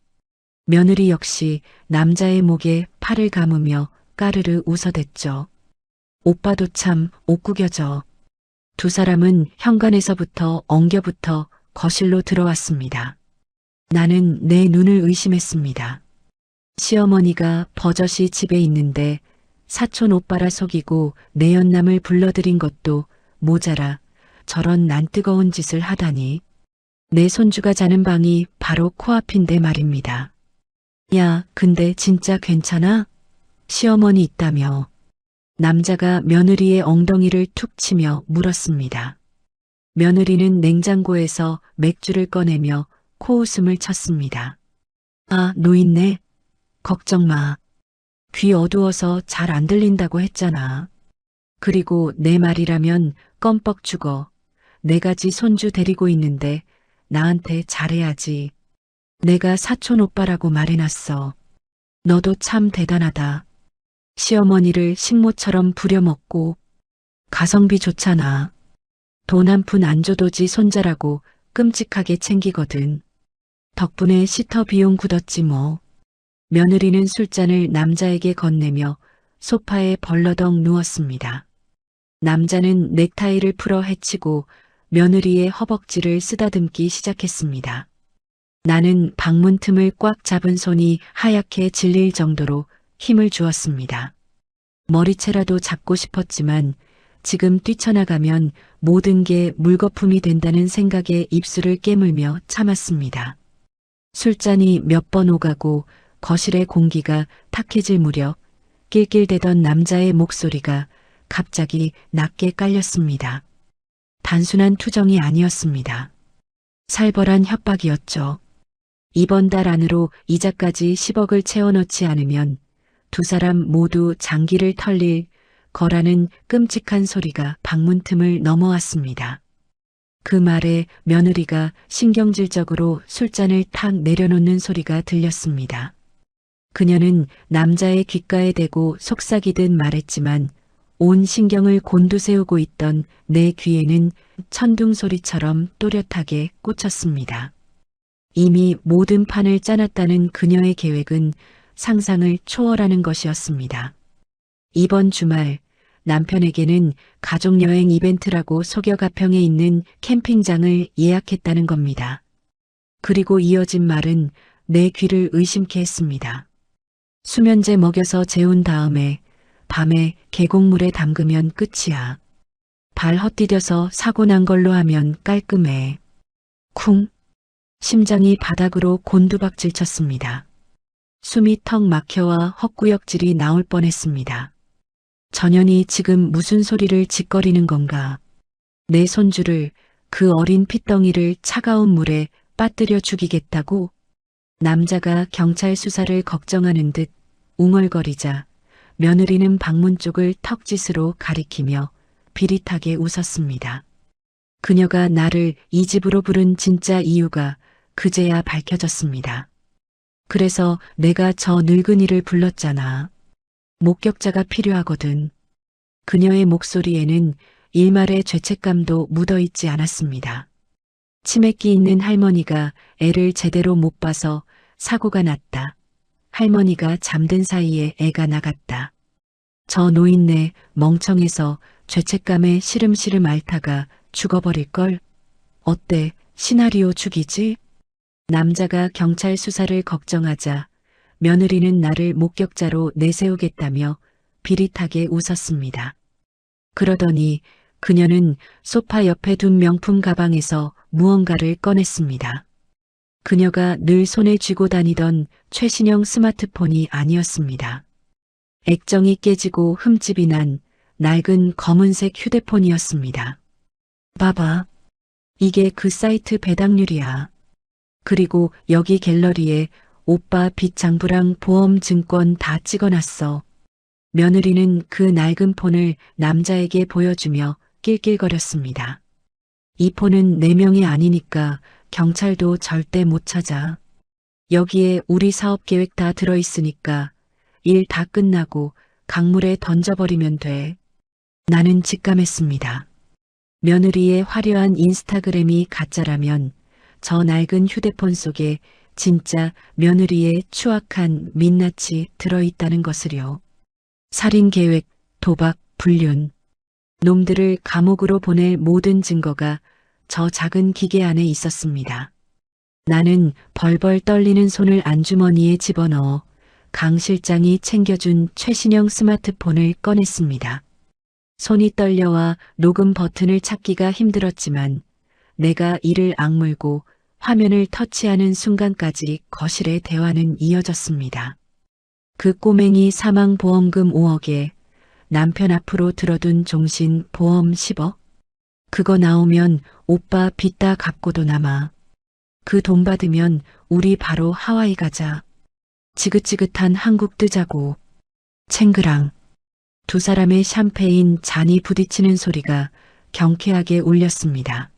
며느리 역시 남자의 목에 팔을 감으며 까르르 웃어댔죠. 오빠도 참 옷구겨져. 두 사람은 현관에서부터 엉겨붙어 거실로 들어왔습니다. 나는 내 눈을 의심했습니다. 시어머니가 버젓이 집에 있는데 사촌 오빠라 속이고 내연남을 불러들인 것도 모자라 저런 난뜨거운 짓을 하다니. 내 손주가 자는 방이 바로 코앞인데 말입니다. 야, 근데 진짜 괜찮아? 시어머니 있다며. 남자가 며느리의 엉덩이를 툭 치며 물었습니다. 며느리는 냉장고에서 맥주를 꺼내며 코웃음을 쳤습니다. 아, 노인네. 걱정 마. 귀 어두워서 잘 안 들린다고 했잖아. 그리고 내 말이라면 껌뻑 죽어. 네 가지 손주 데리고 있는데 나한테 잘해야지. 내가 사촌 오빠라고 말해놨어. 너도 참 대단하다. 시어머니를 식모처럼 부려먹고 가성비 좋잖아. 돈 한 푼 안 줘도지 손자라고 끔찍하게 챙기거든. 덕분에 시터 비용 굳었지 뭐. 며느리는 술잔을 남자에게 건네며 소파에 벌러덩 누웠습니다. 남자는 넥타이를 풀어 헤치고 며느리의 허벅지를 쓰다듬기 시작했습니다. 나는 방문 틈을 꽉 잡은 손이 하얗게 질릴 정도로 힘을 주었습니다. 머리채라도 잡고 싶었지만 지금 뛰쳐나가면 모든 게 물거품이 된다는 생각에 입술을 깨물며 참았습니다. 술잔이 몇 번 오가고 거실의 공기가 탁해질 무렵 낄낄대던 남자의 목소리가 갑자기 낮게 깔렸습니다. 단순한 투정이 아니었습니다. 살벌한 협박이었죠. 이번 달 안으로 이자까지 10억을 채워넣지 않으면 두 사람 모두 장기를 털릴 거라는 끔찍한 소리가 방문 틈을 넘어왔습니다. 그 말에 며느리가 신경질적으로 술잔을 탁 내려놓는 소리가 들렸습니다. 그녀는 남자의 귓가에 대고 속삭이듯 말했지만 온 신경을 곤두세우고 있던 내 귀에는 천둥 소리처럼 또렷하게 꽂혔습니다. 이미 모든 판을 짜놨다는 그녀의 계획은 상상을 초월하는 것이었습니다. 이번 주말 남편에게는 가족여행 이벤트라고 소겨 가평에 있는 캠핑장을 예약했다는 겁니다. 그리고 이어진 말은 내 귀를 의심케 했습니다. 수면제 먹여서 재운 다음에 밤에 계곡물에 담그면 끝이야. 발 헛디뎌서 사고 난 걸로 하면 깔끔해. 쿵. 심장이 바닥으로 곤두박질 쳤습니다. 숨이 턱 막혀와 헛구역질이 나올 뻔했습니다. 전현이 지금 무슨 소리를 짓거리는 건가. 내 손주를, 그 어린 핏덩이를 차가운 물에 빠뜨려 죽이겠다고? 남자가 경찰 수사를 걱정하는 듯 웅얼거리자 며느리는 방문 쪽을 턱짓으로 가리키며 비릿하게 웃었습니다. 그녀가 나를 이 집으로 부른 진짜 이유가 그제야 밝혀졌습니다. 그래서 내가 저 늙은이를 불렀잖아. 목격자가 필요하거든. 그녀의 목소리에는 일말의 죄책감도 묻어있지 않았습니다. 치매기 있는 할머니가 애를 제대로 못 봐서 사고가 났다. 할머니가 잠든 사이에 애가 나갔다. 저 노인네 멍청해서 죄책감에 시름시름 앓다가 죽어버릴걸? 어때, 시나리오 죽이지? 남자가 경찰 수사를 걱정하자 며느리는 나를 목격자로 내세우겠다며 비릿하게 웃었습니다. 그러더니 그녀는 소파 옆에 둔 명품 가방에서 무언가를 꺼냈습니다. 그녀가 늘 손에 쥐고 다니던 최신형 스마트폰이 아니었습니다. 액정이 깨지고 흠집이 난 낡은 검은색 휴대폰이었습니다. 봐봐. 이게 그 사이트 배당률이야. 그리고 여기 갤러리에 오빠 빚 장부랑 보험 증권 다 찍어놨어. 며느리는 그 낡은 폰을 남자에게 보여주며 낄낄거렸습니다. 이 폰은 내 명이 아니니까 경찰도 절대 못 찾아. 여기에 우리 사업 계획 다 들어있으니까 일 다 끝나고 강물에 던져버리면 돼. 나는 직감했습니다. 며느리의 화려한 인스타그램이 가짜라면 저 낡은 휴대폰 속에 진짜 며느리의 추악한 민낯이 들어있다는 것을요. 살인 계획, 도박, 불륜. 놈들을 감옥으로 보낼 모든 증거가 저 작은 기계 안에 있었습니다. 나는 벌벌 떨리는 손을 안주머니에 집어넣어 강 실장이 챙겨준 최신형 스마트폰을 꺼냈습니다. 손이 떨려와 녹음 버튼을 찾기가 힘들었지만 내가 이를 악물고 화면을 터치하는 순간까지 거실의 대화는 이어졌습니다. 그 꼬맹이 사망보험금 5억에 남편 앞으로 들어둔 종신 보험 10억? 그거 나오면 오빠 빚 다 갚고도 남아. 그 돈 받으면 우리 바로 하와이 가자. 지긋지긋한 한국 뜨자고. 챙그랑. 두 사람의 샴페인 잔이 부딪히는 소리가 경쾌하게 울렸습니다.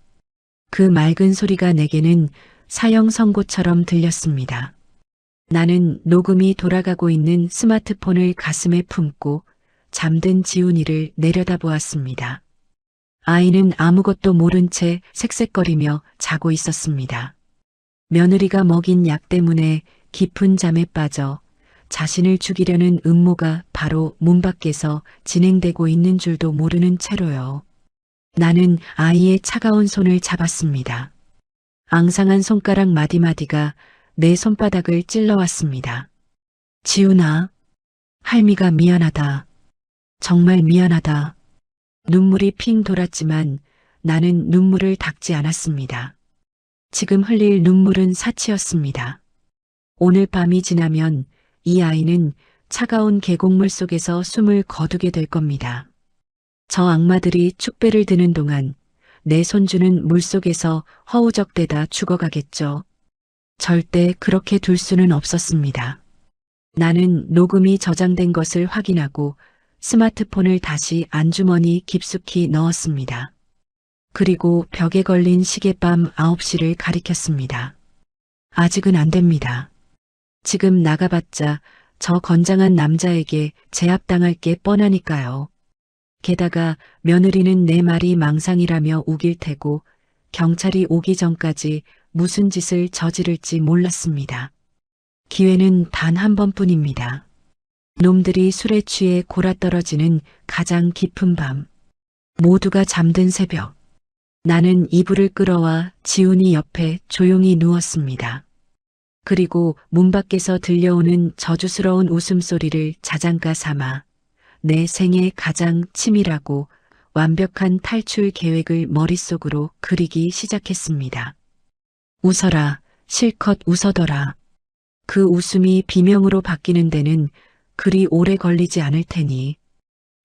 그 맑은 소리가 내게는 사형 선고처럼 들렸습니다. 나는 녹음이 돌아가고 있는 스마트폰을 가슴에 품고 잠든 지훈이를 내려다보았습니다. 아이는 아무것도 모른 채 색색거리며 자고 있었습니다. 며느리가 먹인 약 때문에 깊은 잠에 빠져 자신을 죽이려는 음모가 바로 문 밖에서 진행되고 있는 줄도 모르는 채로요. 나는 아이의 차가운 손을 잡았습니다. 앙상한 손가락 마디마디가 내 손바닥을 찔러왔습니다. 지훈아, 할미가 미안하다. 정말 미안하다. 눈물이 핑 돌았지만 나는 눈물을 닦지 않았습니다. 지금 흘릴 눈물은 사치였습니다. 오늘 밤이 지나면 이 아이는 차가운 계곡물 속에서 숨을 거두게 될 겁니다. 저 악마들이 축배를 드는 동안 내 손주는 물속에서 허우적대다 죽어가겠죠. 절대 그렇게 둘 수는 없었습니다. 나는 녹음이 저장된 것을 확인하고 스마트폰을 다시 안주머니 깊숙이 넣었습니다. 그리고 벽에 걸린 시계밤 9시를 가리켰습니다. 아직은 안 됩니다. 지금 나가봤자 저 건장한 남자에게 제압당할 게 뻔하니까요. 게다가 며느리는 내 말이 망상이라며 우길 테고 경찰이 오기 전까지 무슨 짓을 저지를지 몰랐습니다. 기회는 단 한 번뿐입니다. 놈들이 술에 취해 골아떨어지는 가장 깊은 밤. 모두가 잠든 새벽. 나는 이불을 끌어와 지훈이 옆에 조용히 누웠습니다. 그리고 문 밖에서 들려오는 저주스러운 웃음소리를 자장가 삼아 내 생애 가장 치밀하고 완벽한 탈출 계획을 머릿속으로 그리기 시작했습니다. 웃어라, 실컷 웃어더라. 그 웃음이 비명으로 바뀌는 데는 그리 오래 걸리지 않을 테니.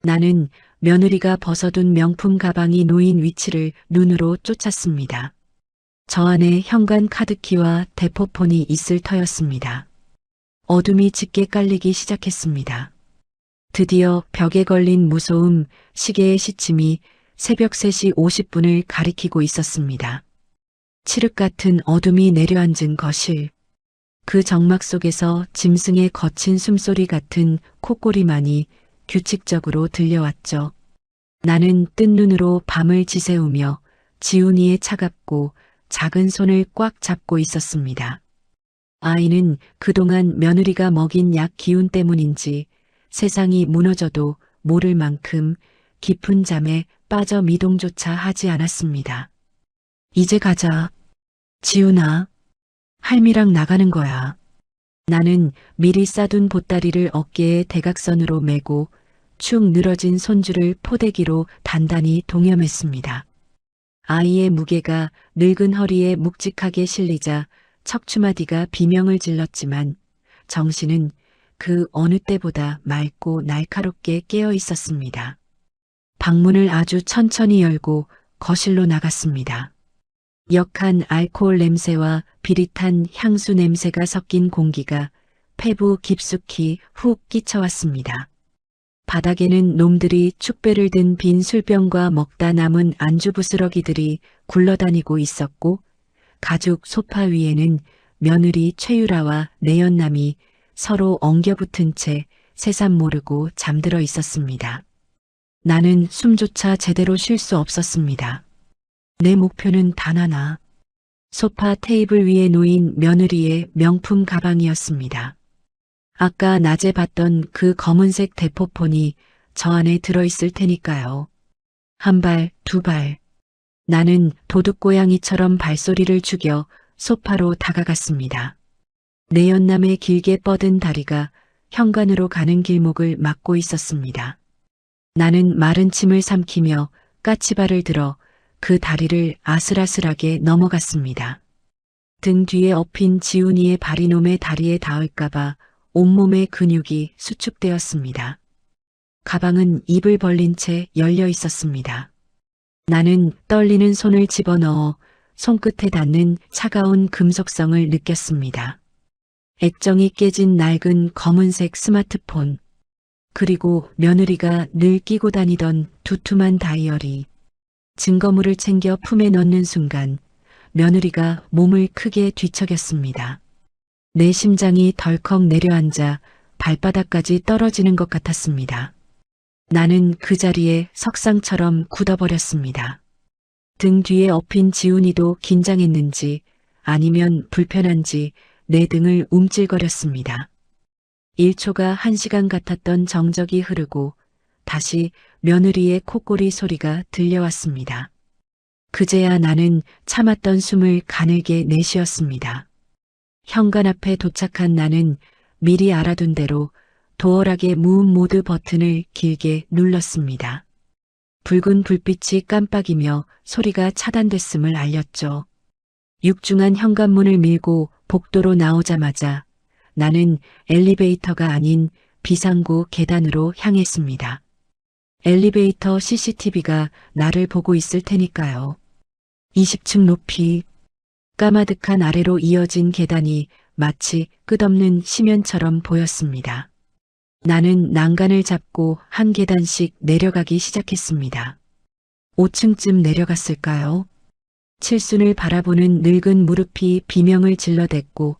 나는 며느리가 벗어둔 명품 가방이 놓인 위치를 눈으로 쫓았습니다. 저 안에 현관 카드키와 대포폰이 있을 터였습니다. 어둠이 짙게 깔리기 시작했습니다. 드디어 벽에 걸린 무소음 시계의 시침이 새벽 3시 50분을 가리키고 있었습니다. 칠흑 같은 어둠이 내려앉은 거실. 그 정막 속에서 짐승의 거친 숨소리 같은 콧소리만이 규칙적으로 들려왔죠. 나는 뜬 눈으로 밤을 지새우며 지훈이의 차갑고 작은 손을 꽉 잡고 있었습니다. 아이는 그동안 며느리가 먹인 약 기운 때문인지 세상이 무너져도 모를 만큼 깊은 잠에 빠져 미동조차 하지 않았습니다. 이제 가자. 지훈아, 할미랑 나가는 거야. 나는 미리 싸둔 보따리를 어깨에 대각선으로 메고 축 늘어진 손줄을 포대기로 단단히 동여맸습니다. 아이의 무게가 늙은 허리에 묵직하게 실리자 척추마디가 비명을 질렀지만 정신은 그 어느 때보다 맑고 날카롭게 깨어 있었습니다. 방문을 아주 천천히 열고 거실로 나갔습니다. 역한 알코올 냄새와 비릿한 향수 냄새가 섞인 공기가 폐부 깊숙이 훅 끼쳐왔습니다. 바닥에는 놈들이 축배를 든 빈 술병과 먹다 남은 안주 부스러기들이 굴러다니고 있었고 가죽 소파 위에는 며느리 최유라와 내연남이 서로 엉겨붙은 채 새삼 모르고 잠들어 있었습니다. 나는 숨조차 제대로 쉴 수 없었습니다. 내 목표는 단 하나. 소파 테이블 위에 놓인 며느리의 명품 가방이었습니다. 아까 낮에 봤던 그 검은색 대포폰이 저 안에 들어있을 테니까요. 한 발, 두 발. 나는 도둑고양이처럼 발소리를 죽여 소파로 다가갔습니다. 내연남의 길게 뻗은 다리가 현관으로 가는 길목을 막고 있었습니다. 나는 마른 침을 삼키며 까치발을 들어 그 다리를 아슬아슬하게 넘어갔습니다. 등 뒤에 엎인 지훈이의 발이 놈의 다리에 닿을까봐 온몸의 근육이 수축되었습니다. 가방은 입을 벌린 채 열려 있었습니다. 나는 떨리는 손을 집어넣어 손끝에 닿는 차가운 금속성을 느꼈습니다. 액정이 깨진 낡은 검은색 스마트폰, 그리고 며느리가 늘 끼고 다니던 두툼한 다이어리. 증거물을 챙겨 품에 넣는 순간 며느리가 몸을 크게 뒤척였습니다. 내 심장이 덜컥 내려앉아 발바닥까지 떨어지는 것 같았습니다. 나는 그 자리에 석상처럼 굳어버렸습니다. 등 뒤에 엎인 지훈이도 긴장했는지 아니면 불편한지 내 등을 움찔거렸습니다. 1초가 1시간 같았던 정적이 흐르고 다시 며느리의 콧꼬리 소리가 들려왔습니다. 그제야 나는 참았던 숨을 가늘게 내쉬었습니다. 현관 앞에 도착한 나는 미리 알아둔 대로 도어락의 무음 모드 버튼을 길게 눌렀습니다. 붉은 불빛이 깜빡이며 소리가 차단됐음을 알렸죠. 육중한 현관문을 밀고 복도로 나오자마자 나는 엘리베이터가 아닌 비상구 계단으로 향했습니다. 엘리베이터 CCTV가 나를 보고 있을 테니까요. 20층 높이 까마득한 아래로 이어진 계단이 마치 끝없는 심연처럼 보였습니다. 나는 난간을 잡고 한 계단씩 내려가기 시작했습니다. 5층쯤 내려갔을까요? 칠순을 바라보는 늙은 무릎이 비명을 질러댔고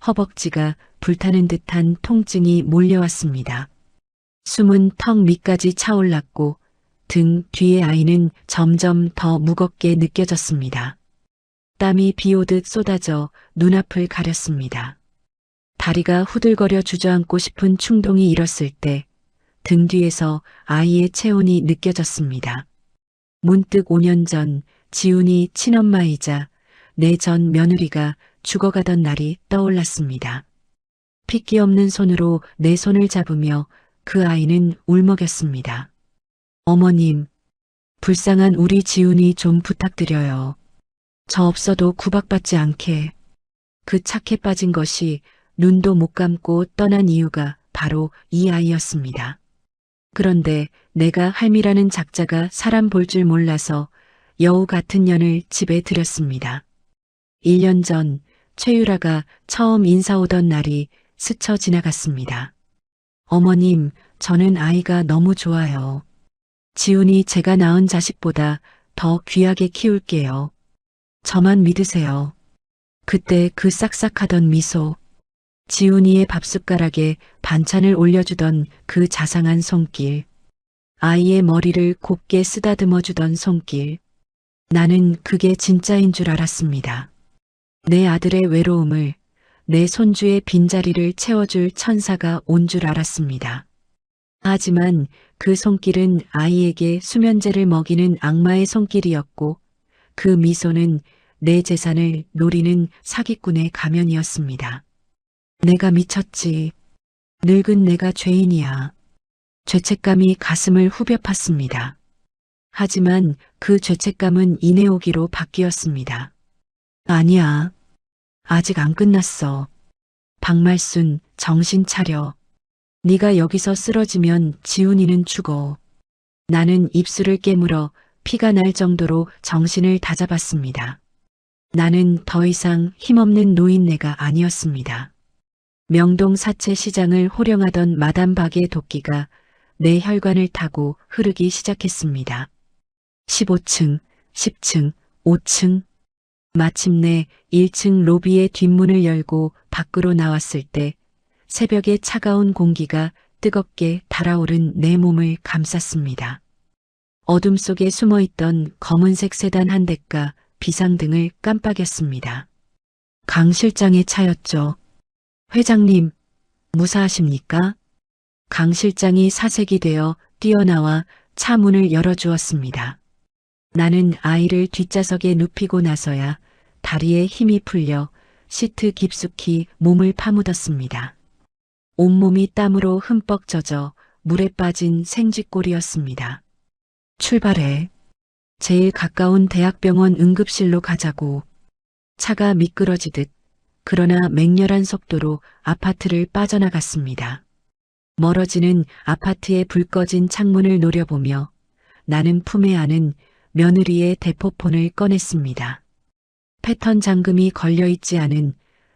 허벅지가 불타는 듯한 통증이 몰려왔습니다. 숨은 턱 밑까지 차올랐고 등 뒤의 아이는 점점 더 무겁게 느껴졌습니다. 땀이 비오듯 쏟아져 눈앞을 가렸습니다. 다리가 후들거려 주저앉고 싶은 충동이 일었을 때 등 뒤에서 아이의 체온이 느껴졌습니다. 문득 5년 전 지훈이 친엄마이자 내 전 며느리가 죽어가던 날이 떠올랐습니다. 핏기 없는 손으로 내 손을 잡으며 그 아이는 울먹였습니다. 어머님, 불쌍한 우리 지훈이 좀 부탁드려요. 저 없어도 구박받지 않게. 그 착해 빠진 것이 눈도 못 감고 떠난 이유가 바로 이 아이였습니다. 그런데 내가 할미라는 작자가 사람 볼 줄 몰라서 여우 같은 년을 집에 들였습니다. 1년 전 최유라가 처음 인사 오던 날이 스쳐 지나갔습니다. 어머님, 저는 아이가 너무 좋아요. 지훈이 제가 낳은 자식보다 더 귀하게 키울게요. 저만 믿으세요. 그때 그 싹싹하던 미소, 지훈이의 밥숟가락에 반찬을 올려주던 그 자상한 손길, 아이의 머리를 곱게 쓰다듬어주던 손길, 나는 그게 진짜인 줄 알았습니다. 내 아들의 외로움을, 내 손주의 빈자리를 채워줄 천사가 온 줄 알았습니다. 하지만 그 손길은 아이에게 수면제를 먹이는 악마의 손길이었고 그 미소는 내 재산을 노리는 사기꾼의 가면이었습니다. 내가 미쳤지. 늙은 내가 죄인이야. 죄책감이 가슴을 후벼 팠습니다. 하지만 그 죄책감은 인해오기로 바뀌었습니다. 아니야. 아직 안 끝났어. 박말순, 정신 차려. 네가 여기서 쓰러지면 지훈이는 죽어. 나는 입술을 깨물어 피가 날 정도로 정신을 다잡았습니다. 나는 더 이상 힘없는 노인네가 아니었습니다. 명동 사채 시장을 호령하던 마담 박의 도끼가 내 혈관을 타고 흐르기 시작했습니다. 15층, 10층, 5층. 마침내 1층 로비의 뒷문을 열고 밖으로 나왔을 때 새벽의 차가운 공기가 뜨겁게 달아오른 내 몸을 감쌌습니다. 어둠 속에 숨어있던 검은색 세단 한 대가 비상등을 깜빡였습니다. 강 실장의 차였죠. 회장님, 무사하십니까? 강 실장이 사색이 되어 뛰어나와 차 문을 열어주었습니다. 나는 아이를 뒷좌석에 눕히고 나서야 다리에 힘이 풀려 시트 깊숙이 몸을 파묻었습니다. 온몸이 땀으로 흠뻑 젖어 물에 빠진 생쥐꼴이었습니다. 출발해. 제일 가까운 대학병원 응급실로 가자고. 차가 미끄러지듯 그러나 맹렬한 속도로 아파트를 빠져나갔습니다. 멀어지는 아파트의 불 꺼진 창문을 노려보며 나는 품에 안은 며느리의 대포폰을 꺼냈습니다. 패턴 잠금이 걸려있지 않은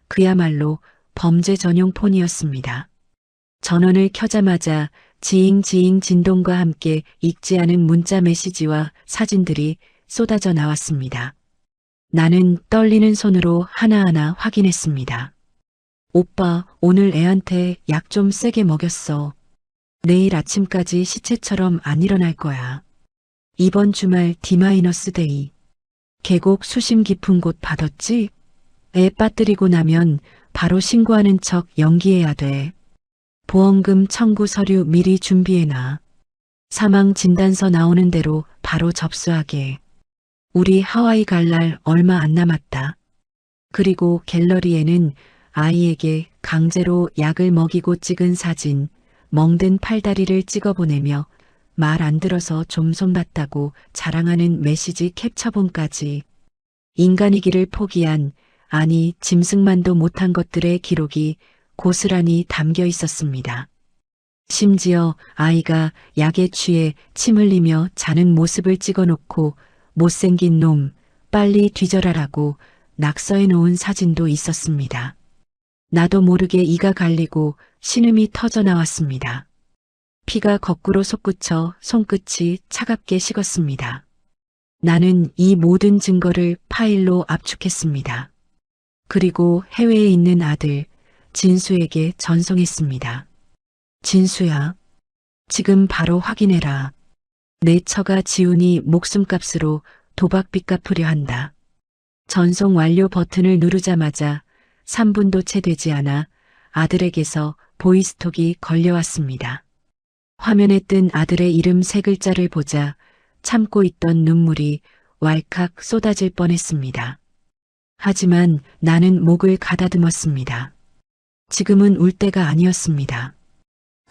그야말로 범죄 전용 폰이었습니다. 전원을 켜자마자 지잉지잉 진동과 함께 읽지 않은 문자 메시지와 사진들이 쏟아져 나왔습니다. 나는 떨리는 손으로 하나하나 확인했습니다. 오빠, 오늘 애한테 약 좀 세게 먹였어. 내일 아침까지 시체처럼 안 일어날 거야. 이번 주말 D-데이. 계곡 수심 깊은 곳 받았지? 애 빠뜨리고 나면 바로 신고하는 척 연기해야 돼. 보험금 청구 서류 미리 준비해놔. 사망 진단서 나오는 대로 바로 접수하게. 우리 하와이 갈 날 얼마 안 남았다. 그리고 갤러리에는 아이에게 강제로 약을 먹이고 찍은 사진, 멍든 팔다리를 찍어보내며 말 안 들어서 좀 손봤다고 자랑하는 메시지 캡처본까지. 인간이기를 포기한, 아니 짐승만도 못한 것들의 기록이 고스란히 담겨 있었습니다. 심지어 아이가 약에 취해 침 흘리며 자는 모습을 찍어놓고 못생긴 놈, 빨리 뒤져라라고 낙서해 놓은 사진도 있었습니다. 나도 모르게 이가 갈리고 신음이 터져 나왔습니다. 피가 거꾸로 솟구쳐 손끝이 차갑게 식었습니다. 나는 이 모든 증거를 파일로 압축했습니다. 그리고 해외에 있는 아들 진수에게 전송했습니다. 진수야, 지금 바로 확인해라. 내 처가 지훈이 목숨값으로 도박빚 갚으려 한다. 전송 완료 버튼을 누르자마자 3분도 채 되지 않아 아들에게서 보이스톡이 걸려왔습니다. 화면에 뜬 아들의 이름 3글자를 보자 참고 있던 눈물이 왈칵 쏟아질 뻔했습니다. 하지만 나는 목을 가다듬었습니다. 지금은 울 때가 아니었습니다.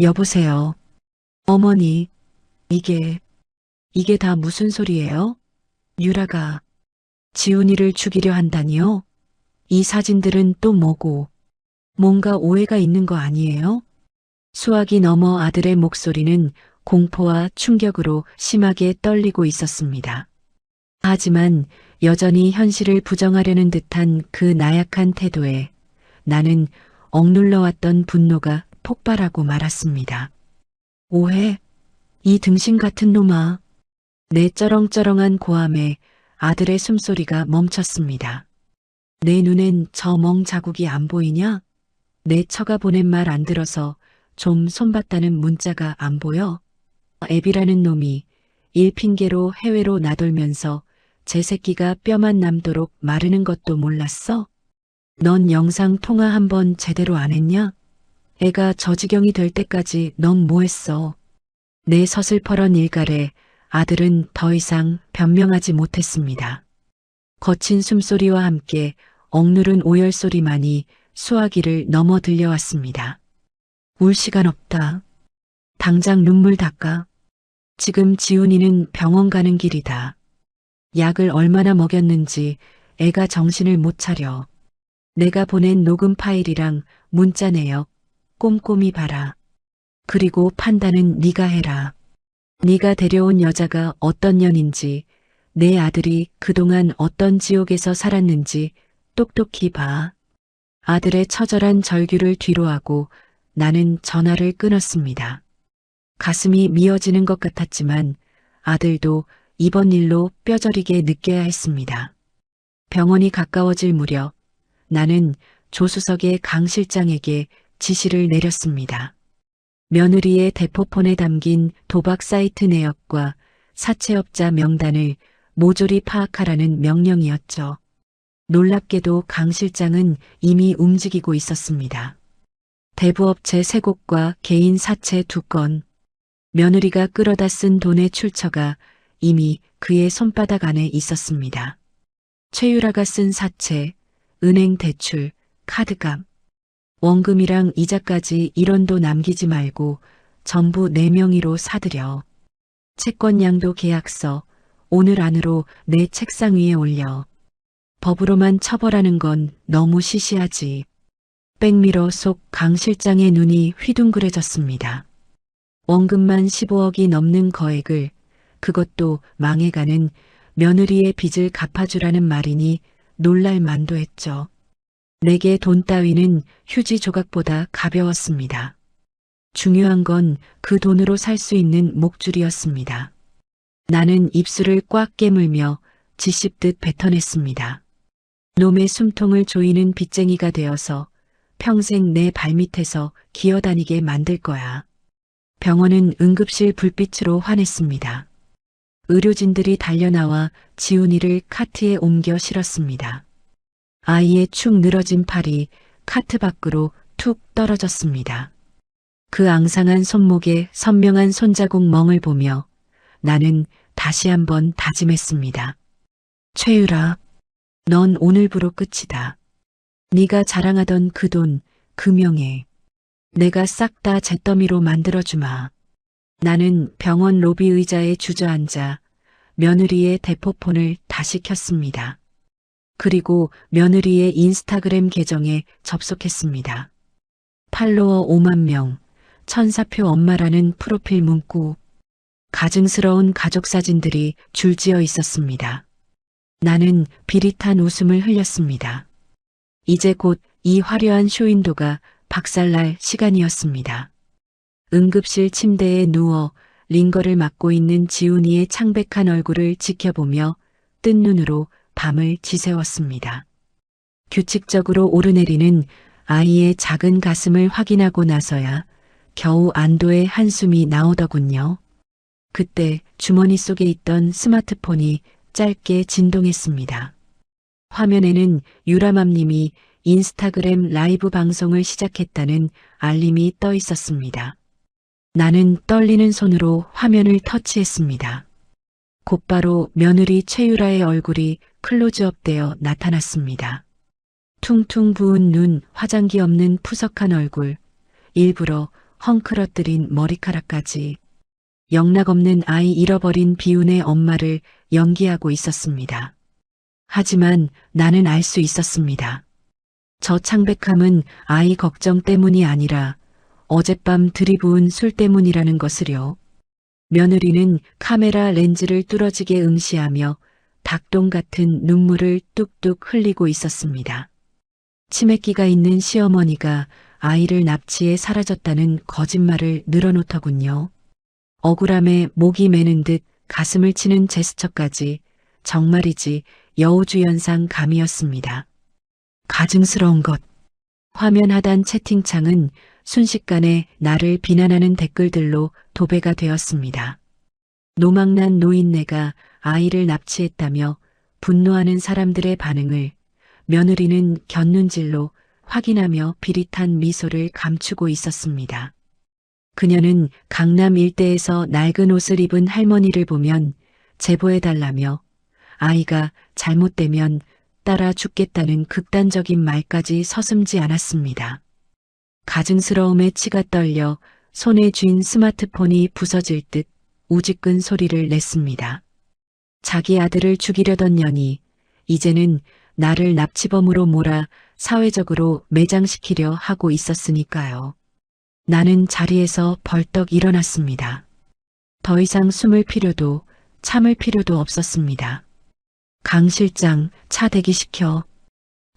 여보세요. 어머니, 이게 다 무슨 소리예요? 유라가 지훈이를 죽이려 한다니요? 이 사진들은 또 뭐고? 뭔가 오해가 있는 거 아니에요? 수화기 너머 아들의 목소리는 공포와 충격으로 심하게 떨리고 있었습니다. 하지만 여전히 현실을 부정하려는 듯한 그 나약한 태도에 나는 억눌러왔던 분노가 폭발하고 말았습니다. 오해? 이 등신 같은 놈아. 내 쩌렁쩌렁한 고함에 아들의 숨소리가 멈췄습니다. 내 눈엔 저 멍 자국이 안 보이냐? 내 처가 보낸 말 안 들어서 좀 손봤다는 문자가 안 보여? 애비라는 놈이 일 핑계로 해외로 나돌면서 제 새끼가 뼈만 남도록 마르는 것도 몰랐어? 넌 영상 통화 한번 제대로 안 했냐? 애가 저 지경이 될 때까지 넌 뭐 했어? 내 서슬퍼런 일갈에 아들은 더 이상 변명하지 못했습니다. 거친 숨소리와 함께 억누른 오열소리만이 수화기를 넘어 들려왔습니다. 울 시간 없다. 당장 눈물 닦아. 지금 지훈이는 병원 가는 길이다. 약을 얼마나 먹였는지 애가 정신을 못 차려. 내가 보낸 녹음 파일이랑 문자 내역 꼼꼼히 봐라. 그리고 판단은 네가 해라. 네가 데려온 여자가 어떤 년인지, 내 아들이 그동안 어떤 지옥에서 살았는지 똑똑히 봐. 아들의 처절한 절규를 뒤로하고 나는 전화를 끊었습니다. 가슴이 미어지는 것 같았지만 아들도 이번 일로 뼈저리게 느껴야 했습니다. 병원이 가까워질 무렵 나는 조수석의 강 실장에게 지시를 내렸습니다. 며느리의 대포폰에 담긴 도박 사이트 내역과 사채업자 명단을 모조리 파악하라는 명령이었죠. 놀랍게도 강 실장은 이미 움직이고 있었습니다. 대부업체 3곳과 개인 사채 2건, 며느리가 끌어다 쓴 돈의 출처가 이미 그의 손바닥 안에 있었습니다. 최유라가 쓴 사채, 은행 대출, 카드값, 원금이랑 이자까지 1원도 남기지 말고 전부 내 명의로 사들여. 채권양도 계약서 오늘 안으로 내 책상 위에 올려. 법으로만 처벌하는 건 너무 시시하지. 백미러 속 강 실장의 눈이 휘둥그레졌습니다. 원금만 15억이 넘는 거액을, 그것도 망해가는 며느리의 빚을 갚아주라는 말이니 놀랄 만도 했죠. 내게 돈 따위는 휴지 조각보다 가벼웠습니다. 중요한 건 그 돈으로 살 수 있는 목줄이었습니다. 나는 입술을 꽉 깨물며 지씹듯 뱉어냈습니다. 놈의 숨통을 조이는 빚쟁이가 되어서 평생 내 발밑에서 기어다니게 만들 거야. 병원은 응급실 불빛으로 환했습니다. 의료진들이 달려나와 지훈이를 카트에 옮겨 실었습니다. 아이의 축 늘어진 팔이 카트 밖으로 툭 떨어졌습니다. 그 앙상한 손목에 선명한 손자국 멍을 보며 나는 다시 한번 다짐했습니다. 최유라, 넌 오늘부로 끝이다. 네가 자랑하던 그 돈, 그 명예, 내가 싹 다 잿더미로 만들어주마. 나는 병원 로비 의자에 주저앉아 며느리의 대포폰을 다시 켰습니다. 그리고 며느리의 인스타그램 계정에 접속했습니다. 팔로워 5만 명, 천사표 엄마라는 프로필 문구, 가증스러운 가족 사진들이 줄지어 있었습니다. 나는 비릿한 웃음을 흘렸습니다. 이제 곧 이 화려한 쇼윈도가 박살날 시간이었습니다. 응급실 침대에 누워 링거를 맞고 있는 지훈이의 창백한 얼굴을 지켜보며 뜬 눈으로 밤을 지새웠습니다. 규칙적으로 오르내리는 아이의 작은 가슴을 확인하고 나서야 겨우 안도의 한숨이 나오더군요. 그때 주머니 속에 있던 스마트폰이 짧게 진동했습니다. 화면에는 유라맘님이 인스타그램 라이브 방송을 시작했다는 알림이 떠 있었습니다. 나는 떨리는 손으로 화면을 터치했습니다. 곧바로 며느리 최유라의 얼굴이 클로즈업되어 나타났습니다. 퉁퉁 부은 눈, 화장기 없는 푸석한 얼굴, 일부러 헝클어뜨린 머리카락까지 영락없는 아이 잃어버린 비운의 엄마를 연기하고 있었습니다. 하지만 나는 알 수 있었습니다. 저 창백함은 아이 걱정 때문이 아니라 어젯밤 들이부은 술 때문이라는 것을요. 며느리는 카메라 렌즈를 뚫어지게 응시하며 닭똥 같은 눈물을 뚝뚝 흘리고 있었습니다. 치매기가 있는 시어머니가 아이를 납치해 사라졌다는 거짓말을 늘어놓더군요. 억울함에 목이 메는 듯 가슴을 치는 제스처까지 정말이지 여우주연상 감이었습니다. 가증스러운 것. 화면 하단 채팅창은 순식간에 나를 비난하는 댓글들로 도배가 되었습니다. 노망난 노인네가 아이를 납치했다며 분노하는 사람들의 반응을 며느리는 곁눈질로 확인하며 비릿한 미소를 감추고 있었습니다. 그녀는 강남 일대에서 낡은 옷을 입은 할머니를 보면 제보해달라며 아이가 잘못되면 따라 죽겠다는 극단적인 말까지 서슴지 않았습니다. 가증스러움에 치가 떨려 손에 쥔 스마트폰이 부서질 듯 우직근 소리를 냈습니다. 자기 아들을 죽이려던 년이 이제는 나를 납치범으로 몰아 사회적으로 매장시키려 하고 있었으니까요. 나는 자리에서 벌떡 일어났습니다. 더 이상 숨을 필요도 참을 필요도 없었습니다. 강 실장, 차 대기시켜.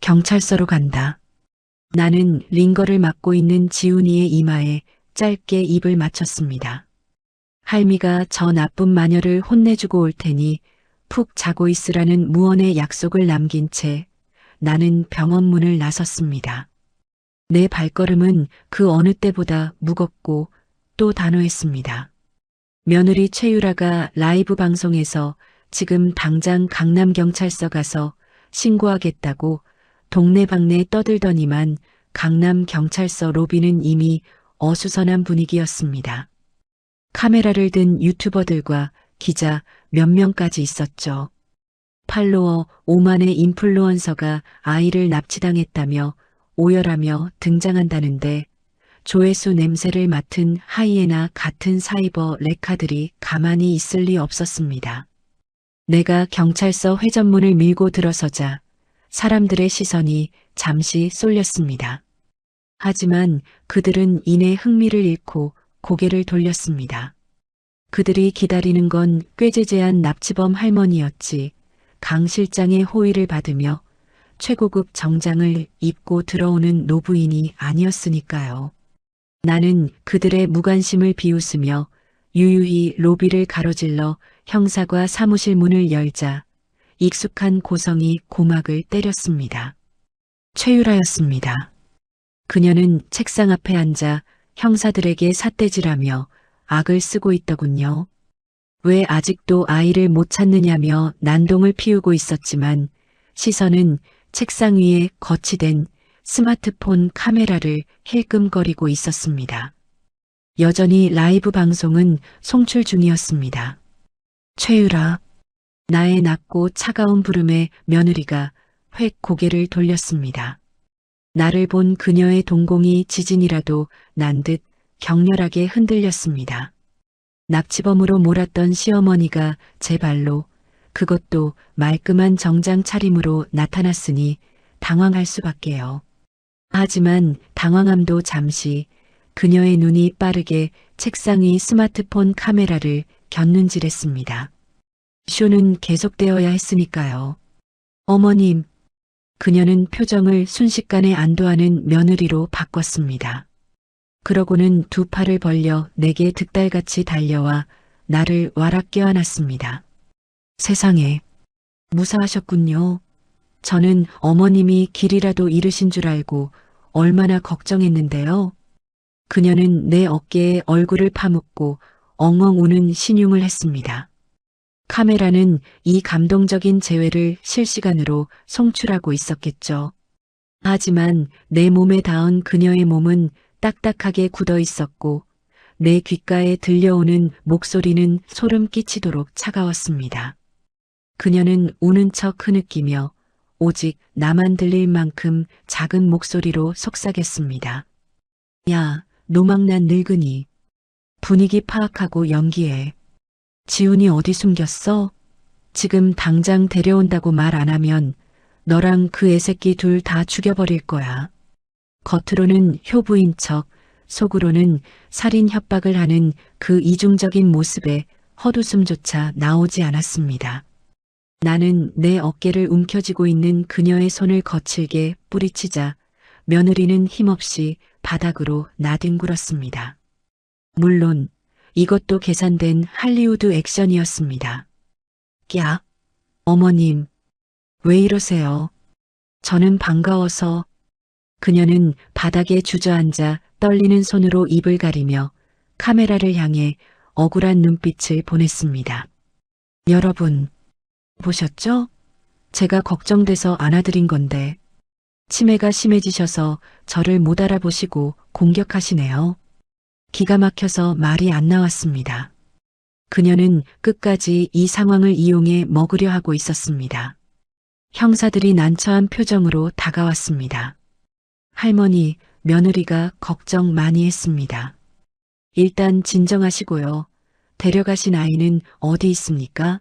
경찰서로 간다. 나는 링거를 맡고 있는 지훈이의 이마에 짧게 입을 맞췄습니다. 할미가 저 나쁜 마녀를 혼내주고 올 테니 푹 자고 있으라는 무언의 약속을 남긴 채 나는 병원 문을 나섰습니다. 내 발걸음은 그 어느 때보다 무겁고 또 단호했습니다. 며느리 최유라가 라이브 방송에서 지금 당장 강남경찰서 가서 신고하겠다고 동네방네 떠들더니만 강남경찰서 로비는 이미 어수선한 분위기였습니다. 카메라를 든 유튜버들과 기자 몇 명까지 있었죠. 팔로워 5만의 인플루언서가 아이를 납치당했다며 오열하며 등장한다는데 조회수 냄새를 맡은 하이에나 같은 사이버 레카들이 가만히 있을 리 없었습니다. 내가 경찰서 회전문을 밀고 들어서자 사람들의 시선이 잠시 쏠렸습니다. 하지만 그들은 이내 흥미를 잃고 고개를 돌렸습니다. 그들이 기다리는 건 꾀죄죄한 납치범 할머니였지 강 실장의 호의를 받으며 최고급 정장을 입고 들어오는 노부인이 아니었으니까요. 나는 그들의 무관심을 비웃으며 유유히 로비를 가로질러 형사과 사무실 문을 열자 익숙한 고성이 고막을 때렸습니다. 최유라였습니다. 그녀는 책상 앞에 앉아 형사들에게 삿대질하며 악을 쓰고 있더군요. 왜 아직도 아이를 못 찾느냐며 난동을 피우고 있었지만 시선은 책상 위에 거치된 스마트폰 카메라를 힐끔거리고 있었습니다. 여전히 라이브 방송은 송출 중이었습니다. 최유라, 나의 낮고 차가운 부름에 며느리가 획 고개를 돌렸습니다. 나를 본 그녀의 동공이 지진이라도 난 듯 격렬하게 흔들렸습니다. 납치범으로 몰았던 시어머니가 제 발로 그것도 말끔한 정장 차림으로 나타났으니 당황할 수밖에요. 하지만 당황함도 잠시 그녀의 눈이 빠르게 책상 위 스마트폰 카메라를 곁눈질했습니다. 쇼는 계속되어야 했으니까요. 어머님, 그녀는 표정을 순식간에 안도하는 며느리로 바꿨습니다. 그러고는 두 팔을 벌려 내게 득달같이 달려와 나를 와락 껴안았습니다. 세상에, 무사하셨군요. 저는 어머님이 길이라도 잃으신 줄 알고 얼마나 걱정했는데요. 그녀는 내 어깨에 얼굴을 파묻고 엉엉 우는 신용을 했습니다. 카메라는 이 감동적인 재회를 실시간으로 송출하고 있었겠죠. 하지만 내 몸에 닿은 그녀의 몸은 딱딱하게 굳어 있었고 내 귓가에 들려오는 목소리는 소름 끼치도록 차가웠습니다. 그녀는 우는 척 흐느끼며 오직 나만 들릴 만큼 작은 목소리로 속삭였습니다. 야, 노망난 늙은이. 분위기 파악하고 연기해. 지훈이 어디 숨겼어? 지금 당장 데려온다고 말 안 하면 너랑 그 애새끼 둘 다 죽여버릴 거야. 겉으로는 효부인 척, 속으로는 살인 협박을 하는 그 이중적인 모습에 헛웃음조차 나오지 않았습니다. 나는 내 어깨를 움켜쥐고 있는 그녀의 손을 거칠게 뿌리치자 며느리는 힘없이 바닥으로 나뒹굴었습니다. 물론 이것도 계산된 할리우드 액션이었습니다. 야, 어머님, 왜 이러세요? 저는 반가워서. 그녀는 바닥에 주저앉아 떨리는 손으로 입을 가리며 카메라를 향해 억울한 눈빛을 보냈습니다. 여러분, 보셨죠? 제가 걱정돼서 안아드린 건데 치매가 심해지셔서 저를 못 알아보시고 공격하시네요. 기가 막혀서 말이 안 나왔습니다. 그녀는 끝까지 이 상황을 이용해 먹으려 하고 있었습니다. 형사들이 난처한 표정으로 다가왔습니다. 할머니, 며느리가 걱정 많이 했습니다. 일단 진정하시고요. 데려가신 아이는 어디 있습니까?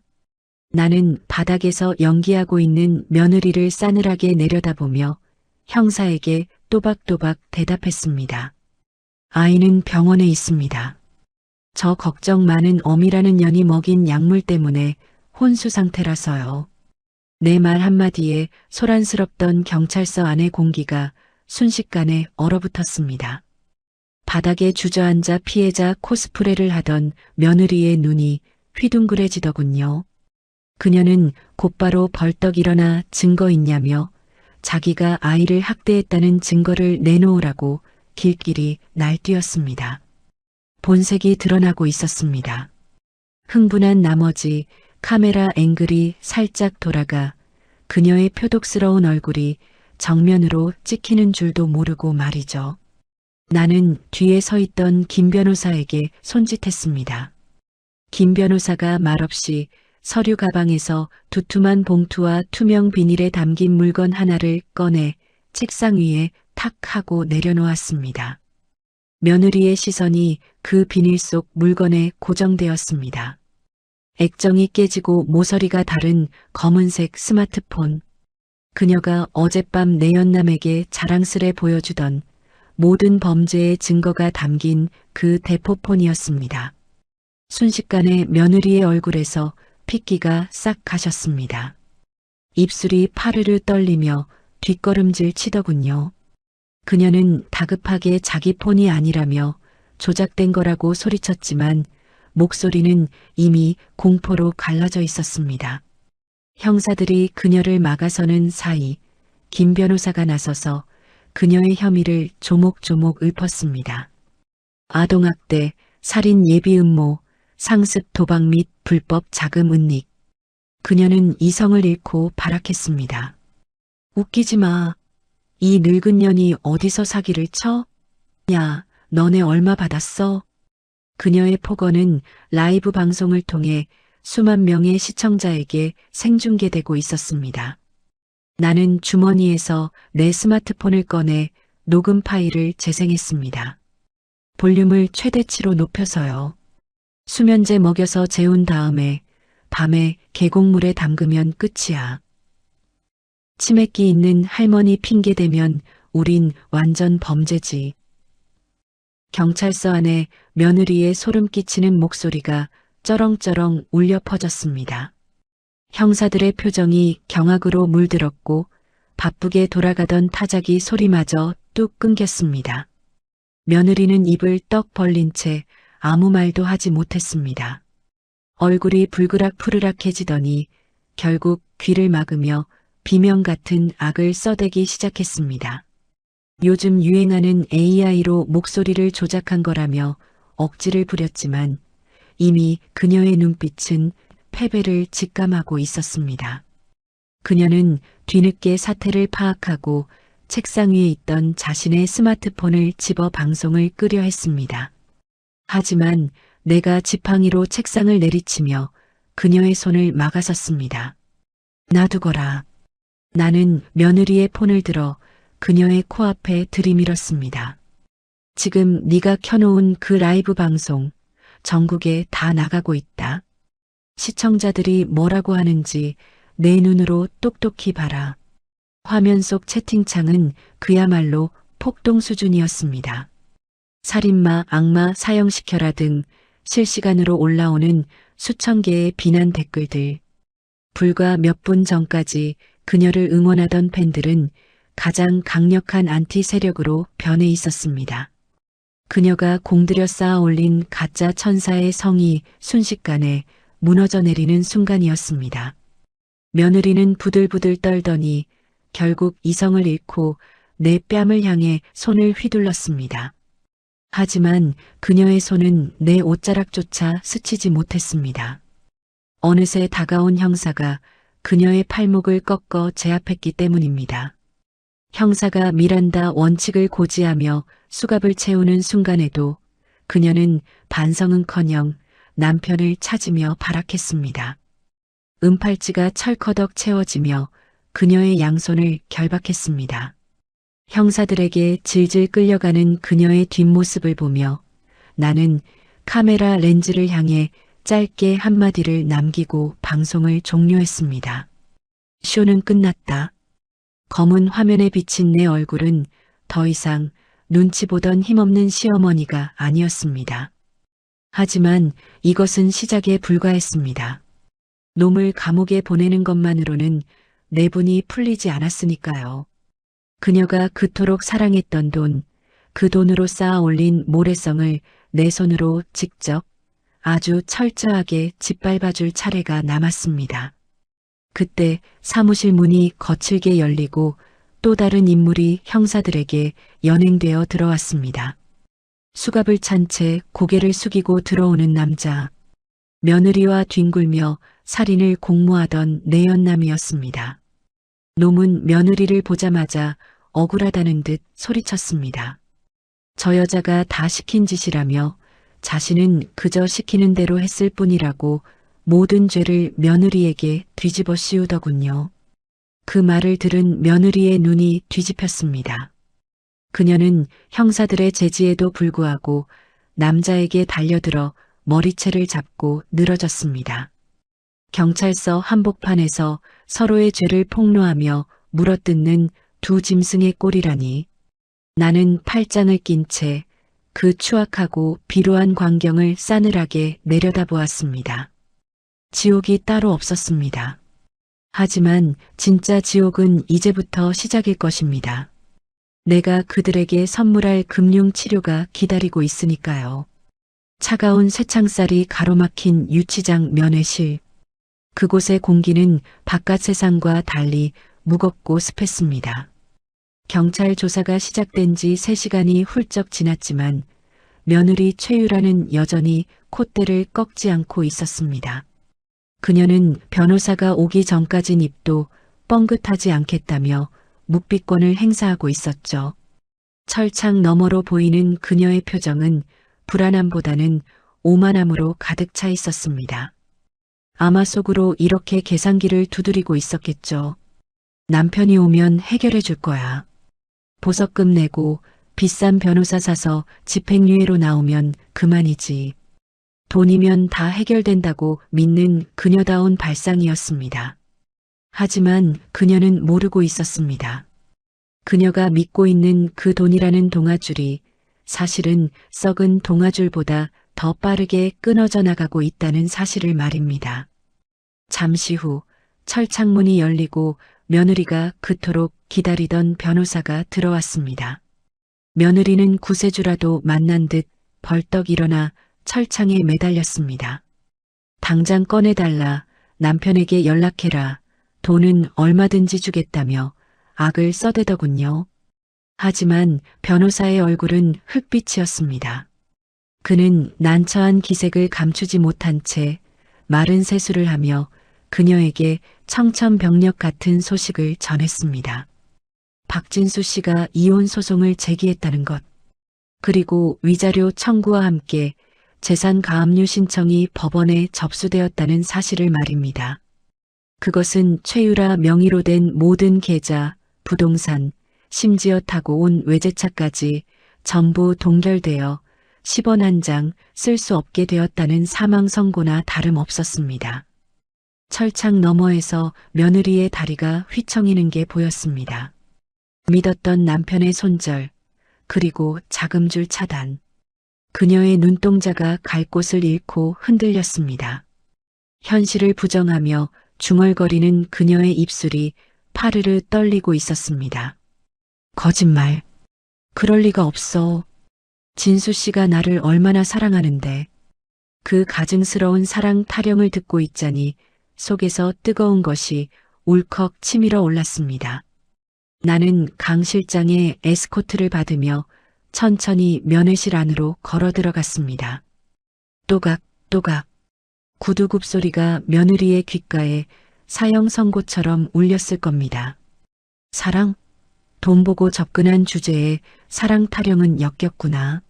나는 바닥에서 연기하고 있는 며느리를 싸늘하게 내려다보며 형사에게 또박또박 대답했습니다. 아이는 병원에 있습니다. 저 걱정 많은 어미라는 년이 먹인 약물 때문에 혼수 상태라서요. 내 말 한마디에 소란스럽던 경찰서 안의 공기가 순식간에 얼어붙었습니다. 바닥에 주저앉아 피해자 코스프레를 하던 며느리의 눈이 휘둥그레지더군요. 그녀는 곧바로 벌떡 일어나 증거 있냐며 자기가 아이를 학대했다는 증거를 내놓으라고 길길이 날뛰었습니다. 본색이 드러나고 있었습니다. 흥분한 나머지 카메라 앵글이 살짝 돌아가 그녀의 표독스러운 얼굴이 정면으로 찍히는 줄도 모르고 말이죠. 나는 뒤에 서 있던 김 변호사에게 손짓했습니다. 김 변호사가 말없이 서류 가방에서 두툼한 봉투와 투명 비닐에 담긴 물건 하나를 꺼내 책상 위에 탁 하고 내려놓았습니다. 며느리의 시선이 그 비닐 속 물건에 고정되었습니다. 액정이 깨지고 모서리가 다른 검은색 스마트폰. 그녀가 어젯밤 내연남에게 자랑스레 보여주던 모든 범죄의 증거가 담긴 그 대포폰이었습니다. 순식간에 며느리의 얼굴에서 핏기가 싹 가셨습니다. 입술이 파르르 떨리며 뒷걸음질 치더군요. 그녀는 다급하게 자기 폰이 아니라며 조작된 거라고 소리쳤지만 목소리는 이미 공포로 갈라져 있었습니다. 형사들이 그녀를 막아서는 사이 김 변호사가 나서서 그녀의 혐의를 조목조목 읊었습니다. 아동학대, 살인 예비 음모, 상습 도박 및 불법 자금 은닉. 그녀는 이성을 잃고 발악했습니다. 웃기지 마. 이 늙은 년이 어디서 사기를 쳐? 야, 너네 얼마 받았어? 그녀의 폭언은 라이브 방송을 통해 수만 명의 시청자에게 생중계되고 있었습니다. 나는 주머니에서 내 스마트폰을 꺼내 녹음 파일을 재생했습니다. 볼륨을 최대치로 높여서요. 수면제 먹여서 재운 다음에 밤에 계곡물에 담그면 끝이야. 치맥기 있는 할머니 핑계대면 우린 완전 범죄지. 경찰서 안에 며느리의 소름 끼치는 목소리가 쩌렁쩌렁 울려 퍼졌습니다. 형사들의 표정이 경악으로 물들었고 바쁘게 돌아가던 타자기 소리마저 뚝 끊겼습니다. 며느리는 입을 떡 벌린 채 아무 말도 하지 못했습니다. 얼굴이 불그락푸르락해지더니 결국 귀를 막으며 비명 같은 악을 써대기 시작했습니다. 요즘 유행하는 AI로 목소리를 조작한 거라며 억지를 부렸지만 이미 그녀의 눈빛은 패배를 직감하고 있었습니다. 그녀는 뒤늦게 사태를 파악하고 책상 위에 있던 자신의 스마트폰을 집어 방송을 끄려 했습니다. 하지만 내가 지팡이로 책상을 내리치며 그녀의 손을 막아섰습니다. 놔두거라. 나는 며느리의 폰을 들어 그녀의 코앞에 들이밀었습니다. 지금 네가 켜놓은 그 라이브 방송 전국에 다 나가고 있다. 시청자들이 뭐라고 하는지 내 눈으로 똑똑히 봐라. 화면 속 채팅창은 그야말로 폭동 수준이었습니다. 살인마, 악마 사형시켜라 등 실시간으로 올라오는 수천 개의 비난 댓글들. 불과 몇 분 전까지 그녀를 응원하던 팬들은 가장 강력한 안티 세력으로 변해 있었습니다. 그녀가 공들여 쌓아 올린 가짜 천사의 성이 순식간에 무너져 내리는 순간이었습니다. 며느리는 부들부들 떨더니 결국 이성을 잃고 내 뺨을 향해 손을 휘둘렀습니다. 하지만 그녀의 손은 내 옷자락조차 스치지 못했습니다. 어느새 다가온 형사가 그녀의 팔목을 꺾어 제압했기 때문입니다. 형사가 미란다 원칙을 고지하며 수갑을 채우는 순간에도 그녀는 반성은커녕 남편을 찾으며 발악했습니다. 은팔찌가 철커덕 채워지며 그녀의 양손을 결박했습니다. 형사들에게 질질 끌려가는 그녀의 뒷모습을 보며 나는 카메라 렌즈를 향해 짧게 한마디를 남기고 방송을 종료했습니다. 쇼는 끝났다. 검은 화면에 비친 내 얼굴은 더 이상 눈치 보던 힘없는 시어머니가 아니었습니다. 하지만 이것은 시작에 불과했습니다. 놈을 감옥에 보내는 것만으로는 내분이 풀리지 않았으니까요. 그녀가 그토록 사랑했던 돈, 그 돈으로 쌓아 올린 모래성을 내 손으로 직접 아주 철저하게 짓밟아줄 차례가 남았습니다. 그때 사무실 문이 거칠게 열리고 또 다른 인물이 형사들에게 연행되어 들어왔습니다. 수갑을 찬 채 고개를 숙이고 들어오는 남자. 며느리와 뒹굴며 살인을 공모하던 내연남이었습니다. 놈은 며느리를 보자마자 억울하다는 듯 소리쳤습니다. 저 여자가 다 시킨 짓이라며 자신은 그저 시키는 대로 했을 뿐이라고 모든 죄를 며느리에게 뒤집어 씌우더군요. 그 말을 들은 며느리의 눈이 뒤집혔습니다. 그녀는 형사들의 제지에도 불구하고 남자에게 달려들어 머리채를 잡고 늘어졌습니다. 경찰서 한복판에서 서로의 죄를 폭로하며 물어뜯는 두 짐승의 꼴이라니. 나는 팔짱을 낀 채 그 추악하고 비루한 광경을 싸늘하게 내려다보았습니다. 지옥이 따로 없었습니다. 하지만 진짜 지옥은 이제부터 시작일 것입니다. 내가 그들에게 선물할 금융 치료가 기다리고 있으니까요. 차가운 쇠창살이 가로막힌 유치장 면회실. 그곳의 공기는 바깥 세상과 달리 무겁고 습했습니다. 경찰 조사가 시작된 지 3시간이 훌쩍 지났지만 며느리 최유라는 여전히 콧대를 꺾지 않고 있었습니다. 그녀는 변호사가 오기 전까진 입도 뻥긋하지 않겠다며 묵비권을 행사하고 있었죠. 철창 너머로 보이는 그녀의 표정은 불안함보다는 오만함으로 가득 차 있었습니다. 아마 속으로 이렇게 계산기를 두드리고 있었겠죠. 남편이 오면 해결해 줄 거야. 보석금 내고 비싼 변호사 사서 집행유예로 나오면 그만이지. 돈이면 다 해결된다고 믿는 그녀다운 발상이었습니다. 하지만 그녀는 모르고 있었습니다. 그녀가 믿고 있는 그 돈이라는 동아줄이 사실은 썩은 동아줄보다 더 빠르게 끊어져 나가고 있다는 사실을 말입니다. 잠시 후 철창문이 열리고 며느리가 그토록 기다리던 변호사가 들어왔습니다. 며느리는 구세주라도 만난 듯 벌떡 일어나 철창에 매달렸습니다. 당장 꺼내달라, 남편에게 연락해라, 돈은 얼마든지 주겠다며 악을 써대더군요. 하지만 변호사의 얼굴은 흙빛이었습니다. 그는 난처한 기색을 감추지 못한 채 마른 세수를 하며 그녀에게 청천벽력 같은 소식을 전했습니다. 박진수 씨가 이혼 소송을 제기했다는 것, 그리고 위자료 청구와 함께 재산 가압류 신청이 법원에 접수되었다는 사실을 말입니다. 그것은 최유라 명의로 된 모든 계좌, 부동산, 심지어 타고 온 외제차까지 전부 동결되어 10원 한 장 쓸 수 없게 되었다는 사망 선고나 다름없었습니다. 철창 너머에서 며느리의 다리가 휘청이는 게 보였습니다. 믿었던 남편의 손절, 그리고 자금줄 차단. 그녀의 눈동자가 갈 곳을 잃고 흔들렸습니다. 현실을 부정하며 중얼거리는 그녀의 입술이 파르르 떨리고 있었습니다. 거짓말. 그럴 리가 없어. 진수 씨가 나를 얼마나 사랑하는데. 그 가증스러운 사랑 타령을 듣고 있자니 속에서 뜨거운 것이 울컥 치밀어 올랐습니다. 나는 강 실장의 에스코트를 받으며 천천히 면회실 안으로 걸어 들어갔습니다. 또각또각 구두굽 소리가 며느리의 귓가에 사형 선고처럼 울렸을 겁니다. 사랑? 돈 보고 접근한 주제에 사랑 타령은 엮였구나.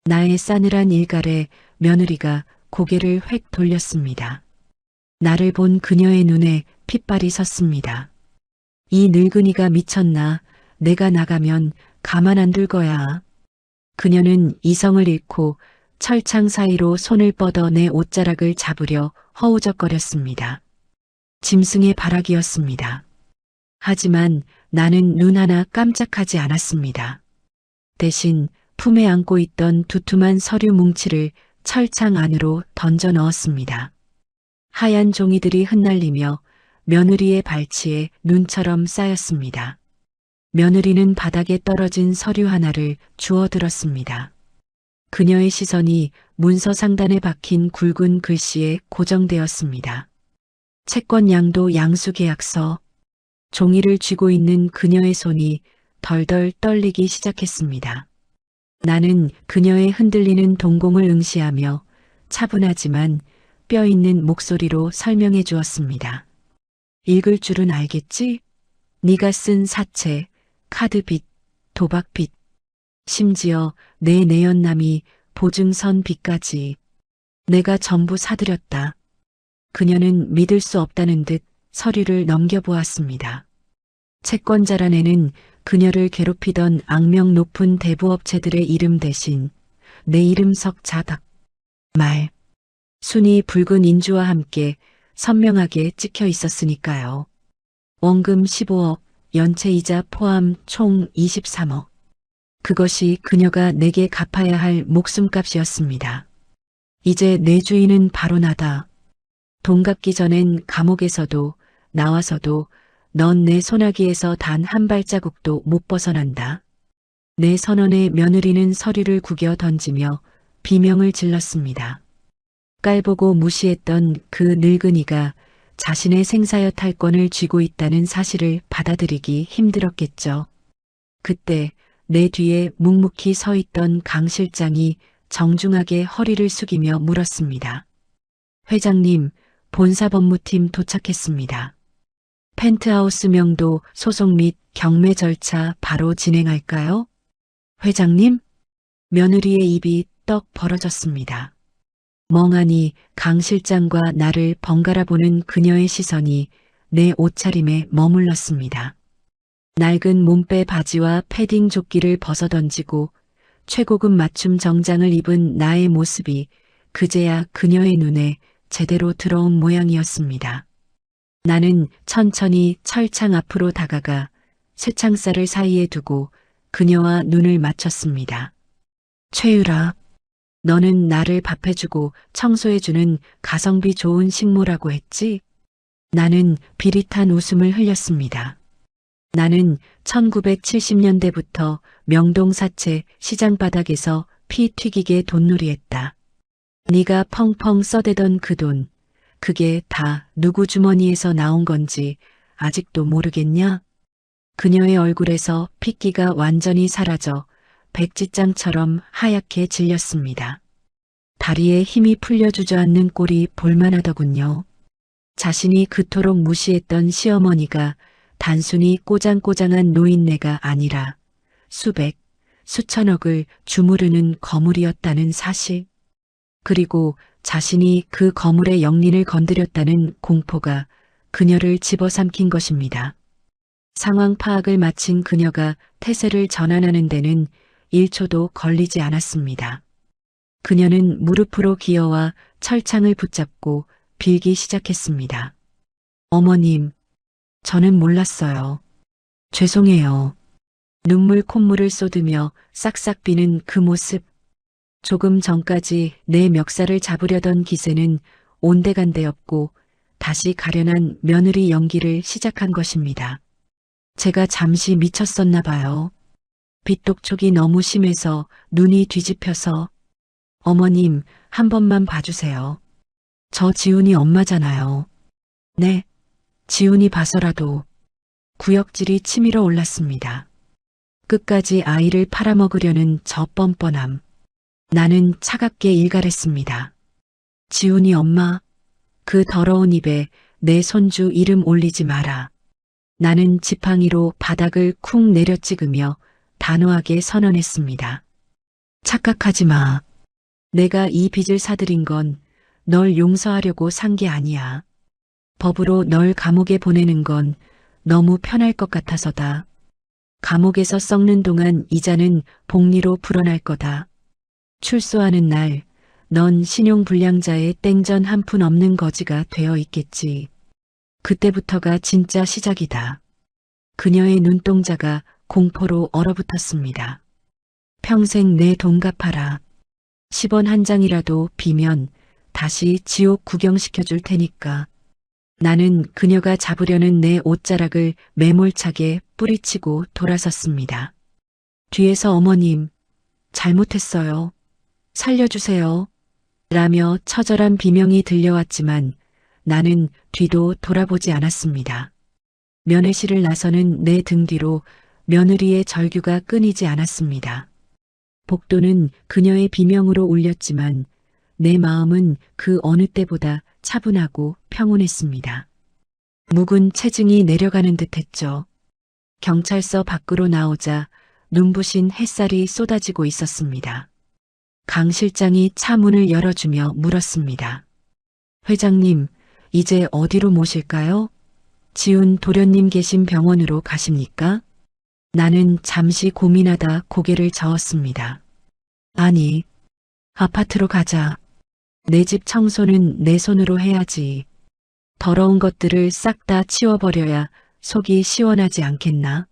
나의 싸늘한 일갈에 며느리가 고개를 획 돌렸습니다. 나를 본 그녀의 눈에 핏발이 섰습니다. 이 늙은이가 미쳤나? 내가 나가면 가만 안 둘 거야. 그녀는 이성을 잃고 철창 사이로 손을 뻗어 내 옷자락을 잡으려 허우적거렸습니다. 짐승의 발악이었습니다. 하지만 나는 눈 하나 깜짝하지 않았습니다. 대신 품에 안고 있던 두툼한 서류 뭉치를 철창 안으로 던져 넣었습니다. 하얀 종이들이 흩날리며 며느리의 발치에 눈처럼 쌓였습니다. 며느리는 바닥에 떨어진 서류 하나를 주워들었습니다. 그녀의 시선이 문서 상단에 박힌 굵은 글씨에 고정되었습니다. 채권 양도 양수 계약서. 종이를 쥐고 있는 그녀의 손이 덜덜 떨리기 시작했습니다. 나는 그녀의 흔들리는 동공을 응시하며 차분하지만 뼈 있는 목소리로 설명해 주었습니다. 읽을 줄은 알겠지? 네가 쓴 사채, 카드빚, 도박빚, 심지어 내 내연남이 보증선 빚까지 내가 전부 사들였다. 그녀는 믿을 수 없다는 듯 서류를 넘겨보았습니다. 채권자란에는 그녀를 괴롭히던 악명 높은 대부업체들의 이름 대신 내 이름 석 자닥 말 순이 붉은 인주와 함께 선명하게 찍혀 있었으니까요. 원금 15억, 연체이자 포함 총 23억. 그것이 그녀가 내게 갚아야 할 목숨값이었습니다. 이제 내 주인은 바로 나다. 돈 갚기 전엔 감옥에서도 나와서도 넌 내 소나기에서 단 한 발자국도 못 벗어난다. 내 선원의 며느리는 서류를 구겨 던지며 비명을 질렀습니다. 깔보고 무시했던 그 늙은이가 자신의 생사여 탈권을 쥐고 있다는 사실을 받아들이기 힘들었겠죠. 그때 내 뒤에 묵묵히 서 있던 강 실장이 정중하게 허리를 숙이며 물었습니다. 회장님, 본사법무팀 도착했습니다. 펜트하우스 명도 소송 및 경매 절차 바로 진행할까요? 회장님? 며느리의 입이 떡 벌어졌습니다. 멍하니 강 실장과 나를 번갈아 보는 그녀의 시선이 내 옷차림에 머물렀습니다. 낡은 몸빼 바지와 패딩 조끼를 벗어던지고 최고급 맞춤 정장을 입은 나의 모습이 그제야 그녀의 눈에 제대로 들어온 모양이었습니다. 나는 천천히 철창 앞으로 다가가 쇠창살을 사이에 두고 그녀와 눈을 맞췄습니다. 최유라, 너는 나를 밥해주고 청소해주는 가성비 좋은 식모라고 했지? 나는 비릿한 웃음을 흘렸습니다. 나는 1970년대부터 명동사채 시장 바닥에서 피 튀기게 돈놀이했다. 네가 펑펑 써대던 그 돈, 그게 다 누구 주머니에서 나온 건지 아직도 모르겠냐? 그녀의 얼굴에서 핏기가 완전히 사라져 백지장처럼 하얗게 질렸습니다. 다리에 힘이 풀려 주저앉는 꼴이 볼만하더군요. 자신이 그토록 무시했던 시어머니가 단순히 꼬장꼬장한 노인네가 아니라 수백, 수천억을 주무르는 거물이었다는 사실. 그리고 자신이 그 거물의 영린을 건드렸다는 공포가 그녀를 집어삼킨 것입니다. 상황 파악을 마친 그녀가 태세를 전환하는 데는 1초도 걸리지 않았습니다. 그녀는 무릎으로 기어와 철창을 붙잡고 빌기 시작했습니다. 어머님, 저는 몰랐어요. 죄송해요. 눈물 콧물을 쏟으며 싹싹 비는 그 모습. 조금 전까지 내 멱살을 잡으려던 기세는 온데간데없고 다시 가련한 며느리 연기를 시작한 것입니다. 제가 잠시 미쳤었나 봐요. 빚독촉이 너무 심해서 눈이 뒤집혀서. 어머님, 한 번만 봐주세요. 저 지훈이 엄마잖아요. 네, 지훈이 봐서라도. 구역질이 치밀어 올랐습니다. 끝까지 아이를 팔아먹으려는 저 뻔뻔함. 나는 차갑게 일갈했습니다. 지훈이 엄마, 그 더러운 입에 내 손주 이름 올리지 마라. 나는 지팡이로 바닥을 쿵 내려찍으며 단호하게 선언했습니다. 착각하지 마. 내가 이 빚을 사들인 건 널 용서하려고 산 게 아니야. 법으로 널 감옥에 보내는 건 너무 편할 것 같아서다. 감옥에서 썩는 동안 이자는 복리로 불어날 거다. 출소하는 날, 넌 신용불량자의 땡전 한 푼 없는 거지가 되어 있겠지. 그때부터가 진짜 시작이다. 그녀의 눈동자가 공포로 얼어붙었습니다. 평생 내 돈 갚아라. 10원 한 장이라도 비면 다시 지옥 구경시켜줄 테니까. 나는 그녀가 잡으려는 내 옷자락을 매몰차게 뿌리치고 돌아섰습니다. 뒤에서 어머님, 잘못했어요. 살려주세요. 라며 처절한 비명이 들려왔지만 나는 뒤도 돌아보지 않았습니다. 면회실을 나서는 내 등 뒤로 며느리의 절규가 끊이지 않았습니다. 복도는 그녀의 비명으로 울렸지만 내 마음은 그 어느 때보다 차분하고 평온했습니다. 묵은 체증이 내려가는 듯했죠. 경찰서 밖으로 나오자 눈부신 햇살이 쏟아지고 있었습니다. 강 실장이 차 문을 열어주며 물었습니다. 회장님, 이제 어디로 모실까요? 지훈 도련님 계신 병원으로 가십니까? 나는 잠시 고민하다 고개를 저었습니다. 아니, 아파트로 가자. 내 집 청소는 내 손으로 해야지. 더러운 것들을 싹 다 치워버려야 속이 시원하지 않겠나?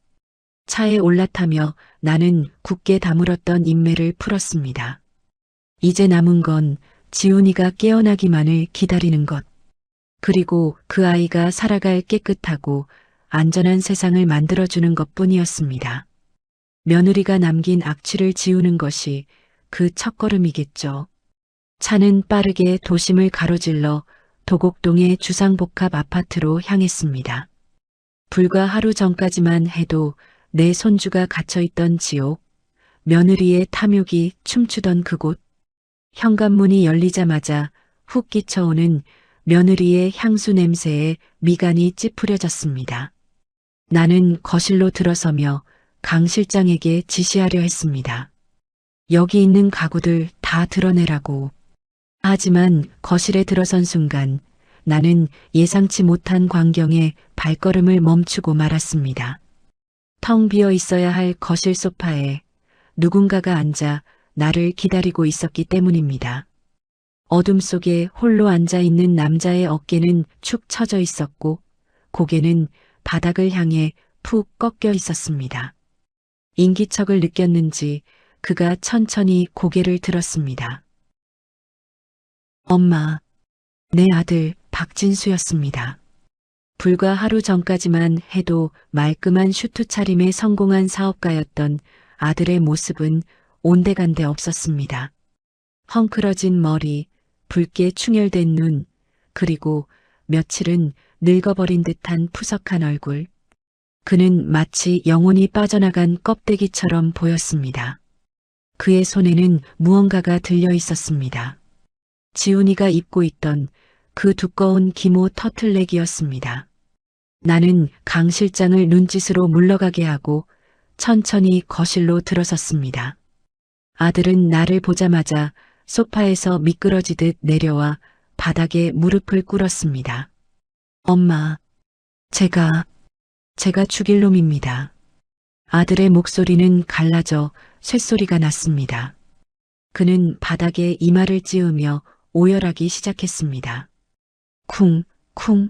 차에 올라타며 나는 굳게 다물었던 인매를 풀었습니다. 이제 남은 건 지훈이가 깨어나기만을 기다리는 것. 그리고 그 아이가 살아갈 깨끗하고 안전한 세상을 만들어주는 것뿐이었습니다. 며느리가 남긴 악취를 지우는 것이 그 첫걸음이겠죠. 차는 빠르게 도심을 가로질러 도곡동의 주상복합 아파트로 향했습니다. 불과 하루 전까지만 해도 내 손주가 갇혀있던 지옥, 며느리의 탐욕이 춤추던 그곳, 현관문이 열리자마자 훅 끼쳐오는 며느리의 향수 냄새에 미간이 찌푸려졌습니다. 나는 거실로 들어서며 강 실장에게 지시하려 했습니다. 여기 있는 가구들 다 드러내라고. 하지만 거실에 들어선 순간 나는 예상치 못한 광경에 발걸음을 멈추고 말았습니다. 텅 비어 있어야 할 거실 소파에 누군가가 앉아 나를 기다리고 있었기 때문입니다. 어둠 속에 홀로 앉아 있는 남자의 어깨는 축 처져 있었고 고개는 바닥을 향해 푹 꺾여 있었습니다. 인기척을 느꼈는지 그가 천천히 고개를 들었습니다. 엄마, 내 아들 박진수였습니다. 불과 하루 전까지만 해도 말끔한 슈트 차림에 성공한 사업가였던 아들의 모습은 온데간데 없었습니다. 헝클어진 머리, 붉게 충혈된 눈, 그리고 며칠은 늙어버린 듯한 푸석한 얼굴. 그는 마치 영혼이 빠져나간 껍데기처럼 보였습니다. 그의 손에는 무언가가 들려 있었습니다. 지훈이가 입고 있던 그 두꺼운 기모 터틀넥이었습니다. 나는 강 실장을 눈짓으로 물러가게 하고 천천히 거실로 들어섰습니다. 아들은 나를 보자마자 소파에서 미끄러지듯 내려와 바닥에 무릎을 꿇었습니다. 엄마, 제가 죽일 놈입니다. 아들의 목소리는 갈라져 쇳소리가 났습니다. 그는 바닥에 이마를 찌으며 오열하기 시작했습니다. 쿵, 쿵.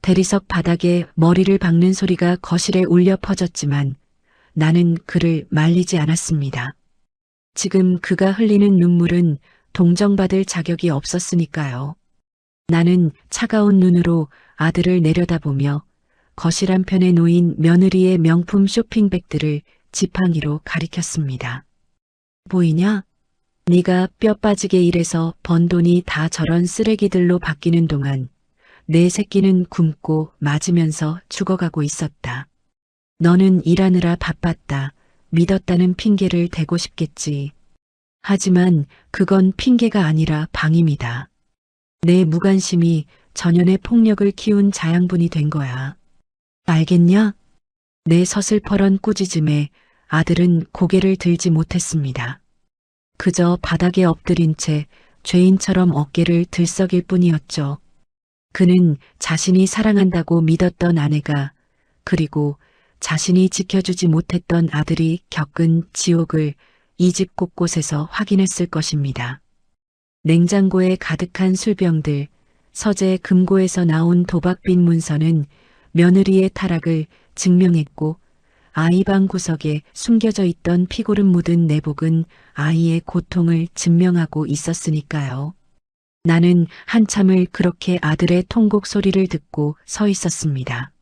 대리석 바닥에 머리를 박는 소리가 거실에 울려 퍼졌지만 나는 그를 말리지 않았습니다. 지금 그가 흘리는 눈물은 동정받을 자격이 없었으니까요. 나는 차가운 눈으로 아들을 내려다보며 거실 한편에 놓인 며느리의 명품 쇼핑백들을 지팡이로 가리켰습니다. 보이냐? 네가 뼈 빠지게 일해서 번 돈이 다 저런 쓰레기들로 바뀌는 동안 내 새끼는 굶고 맞으면서 죽어가고 있었다. 너는 일하느라 바빴다. 믿었다는 핑계를 대고 싶겠지. 하지만 그건 핑계가 아니라 방임이다. 내 무관심이 전연의 폭력을 키운 자양분이 된 거야. 알겠냐? 내 서슬퍼런 꾸짖음에 아들은 고개를 들지 못했습니다. 그저 바닥에 엎드린 채 죄인처럼 어깨를 들썩일 뿐이었죠. 그는 자신이 사랑한다고 믿었던 아내가, 그리고 자신이 지켜주지 못했던 아들이 겪은 지옥을 이 집 곳곳에서 확인했을 것입니다. 냉장고에 가득한 술병들, 서재 금고에서 나온 도박빚 문서는 며느리의 타락을 증명했고, 아이방 구석에 숨겨져 있던 피고름 묻은 내복은 아이의 고통을 증명하고 있었으니까요. 나는 한참을 그렇게 아들의 통곡 소리를 듣고 서 있었습니다.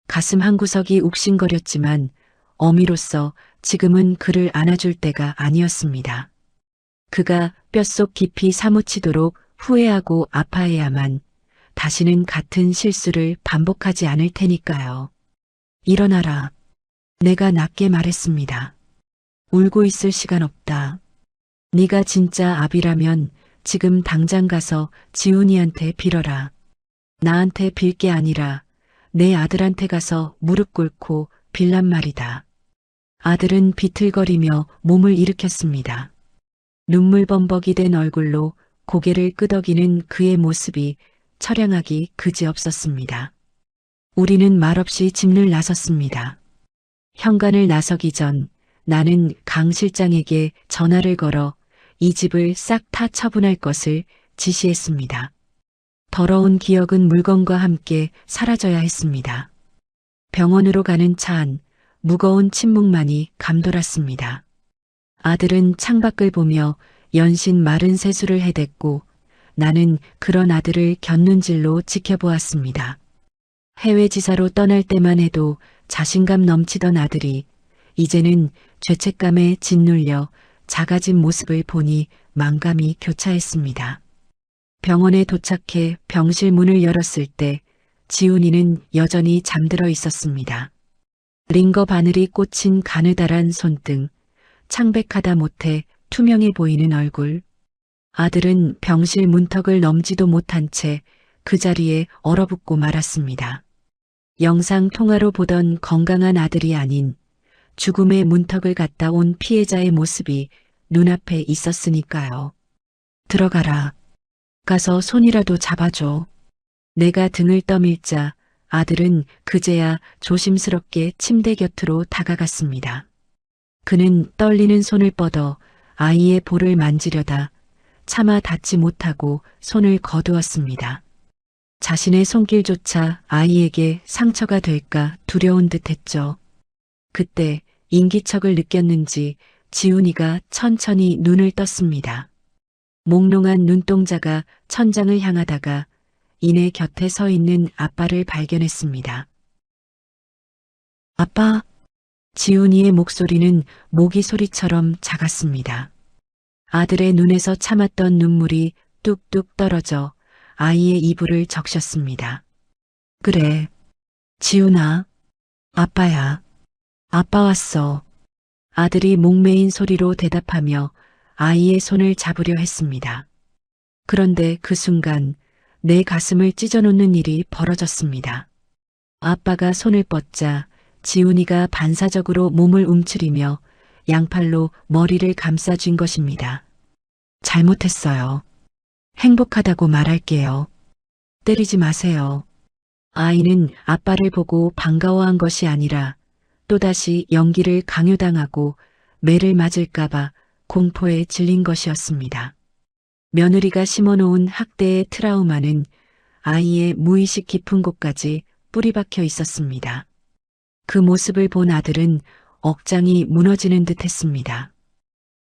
가슴 한구석이 욱신거렸지만 어미로서 지금은 그를 안아줄 때가 아니었습니다. 그가 뼛속 깊이 사무치도록 후회하고 아파해야만 다시는 같은 실수를 반복하지 않을 테니까요. 일어나라. 내가 낮게 말했습니다. 울고 있을 시간 없다. 네가 진짜 아비라면 지금 당장 가서 지훈이한테 빌어라. 나한테 빌 게 아니라 내 아들한테 가서 무릎 꿇고 빌란 말이다. 아들은 비틀거리며 몸을 일으켰습니다. 눈물 범벅이 된 얼굴로 고개를 끄덕이는 그의 모습이 처량하기 그지없었습니다. 우리는 말없이 집을 나섰습니다. 현관을 나서기 전 나는 강 실장에게 전화를 걸어 이 집을 싹 다 처분할 것을 지시했습니다. 더러운 기억은 물건과 함께 사라져야 했습니다. 병원으로 가는 차 안 무거운 침묵만이 감돌았습니다. 아들은 창밖을 보며 연신 마른 세수를 해댔고 나는 그런 아들을 곁눈질로 지켜보았습니다. 해외 지사로 떠날 때만 해도 자신감 넘치던 아들이 이제는 죄책감에 짓눌려 작아진 모습을 보니 만감이 교차했습니다. 병원에 도착해 병실 문을 열었을 때 지훈이는 여전히 잠들어 있었습니다. 링거 바늘이 꽂힌 가느다란 손등, 창백하다 못해 투명해 보이는 얼굴. 아들은 병실 문턱을 넘지도 못한 채 그 자리에 얼어붙고 말았습니다. 영상 통화로 보던 건강한 아들이 아닌 죽음의 문턱을 갔다 온 피해자의 모습이 눈앞에 있었으니까요. 들어가라. 가서 손이라도 잡아줘. 내가 등을 떠밀자 아들은 그제야 조심스럽게 침대 곁으로 다가갔습니다. 그는 떨리는 손을 뻗어 아이의 볼을 만지려다 차마 닿지 못하고 손을 거두었습니다. 자신의 손길조차 아이에게 상처가 될까 두려운 듯했죠. 그때 인기척을 느꼈는지 지훈이가 천천히 눈을 떴습니다. 몽롱한 눈동자가 천장을 향하다가 이내 곁에 서 있는 아빠를 발견했습니다. 아빠. 지훈이의 목소리는 모기 소리처럼 작았습니다. 아들의 눈에서 참았던 눈물이 뚝뚝 떨어져 아이의 이불을 적셨습니다. 그래. 지훈아. 아빠야. 아빠 왔어. 아들이 목매인 소리로 대답하며 아이의 손을 잡으려 했습니다. 그런데 그 순간 내 가슴을 찢어놓는 일이 벌어졌습니다. 아빠가 손을 뻗자 지훈이가 반사적으로 몸을 움츠리며 양팔로 머리를 감싸쥔 것입니다. 잘못했어요. 행복하다고 말할게요. 때리지 마세요. 아이는 아빠를 보고 반가워한 것이 아니라 또다시 연기를 강요당하고 매를 맞을까봐 공포에 질린 것이었습니다. 며느리가 심어놓은 학대의 트라우마는 아이의 무의식 깊은 곳까지 뿌리박혀 있었습니다. 그 모습을 본 아들은 억장이 무너지는 듯 했습니다.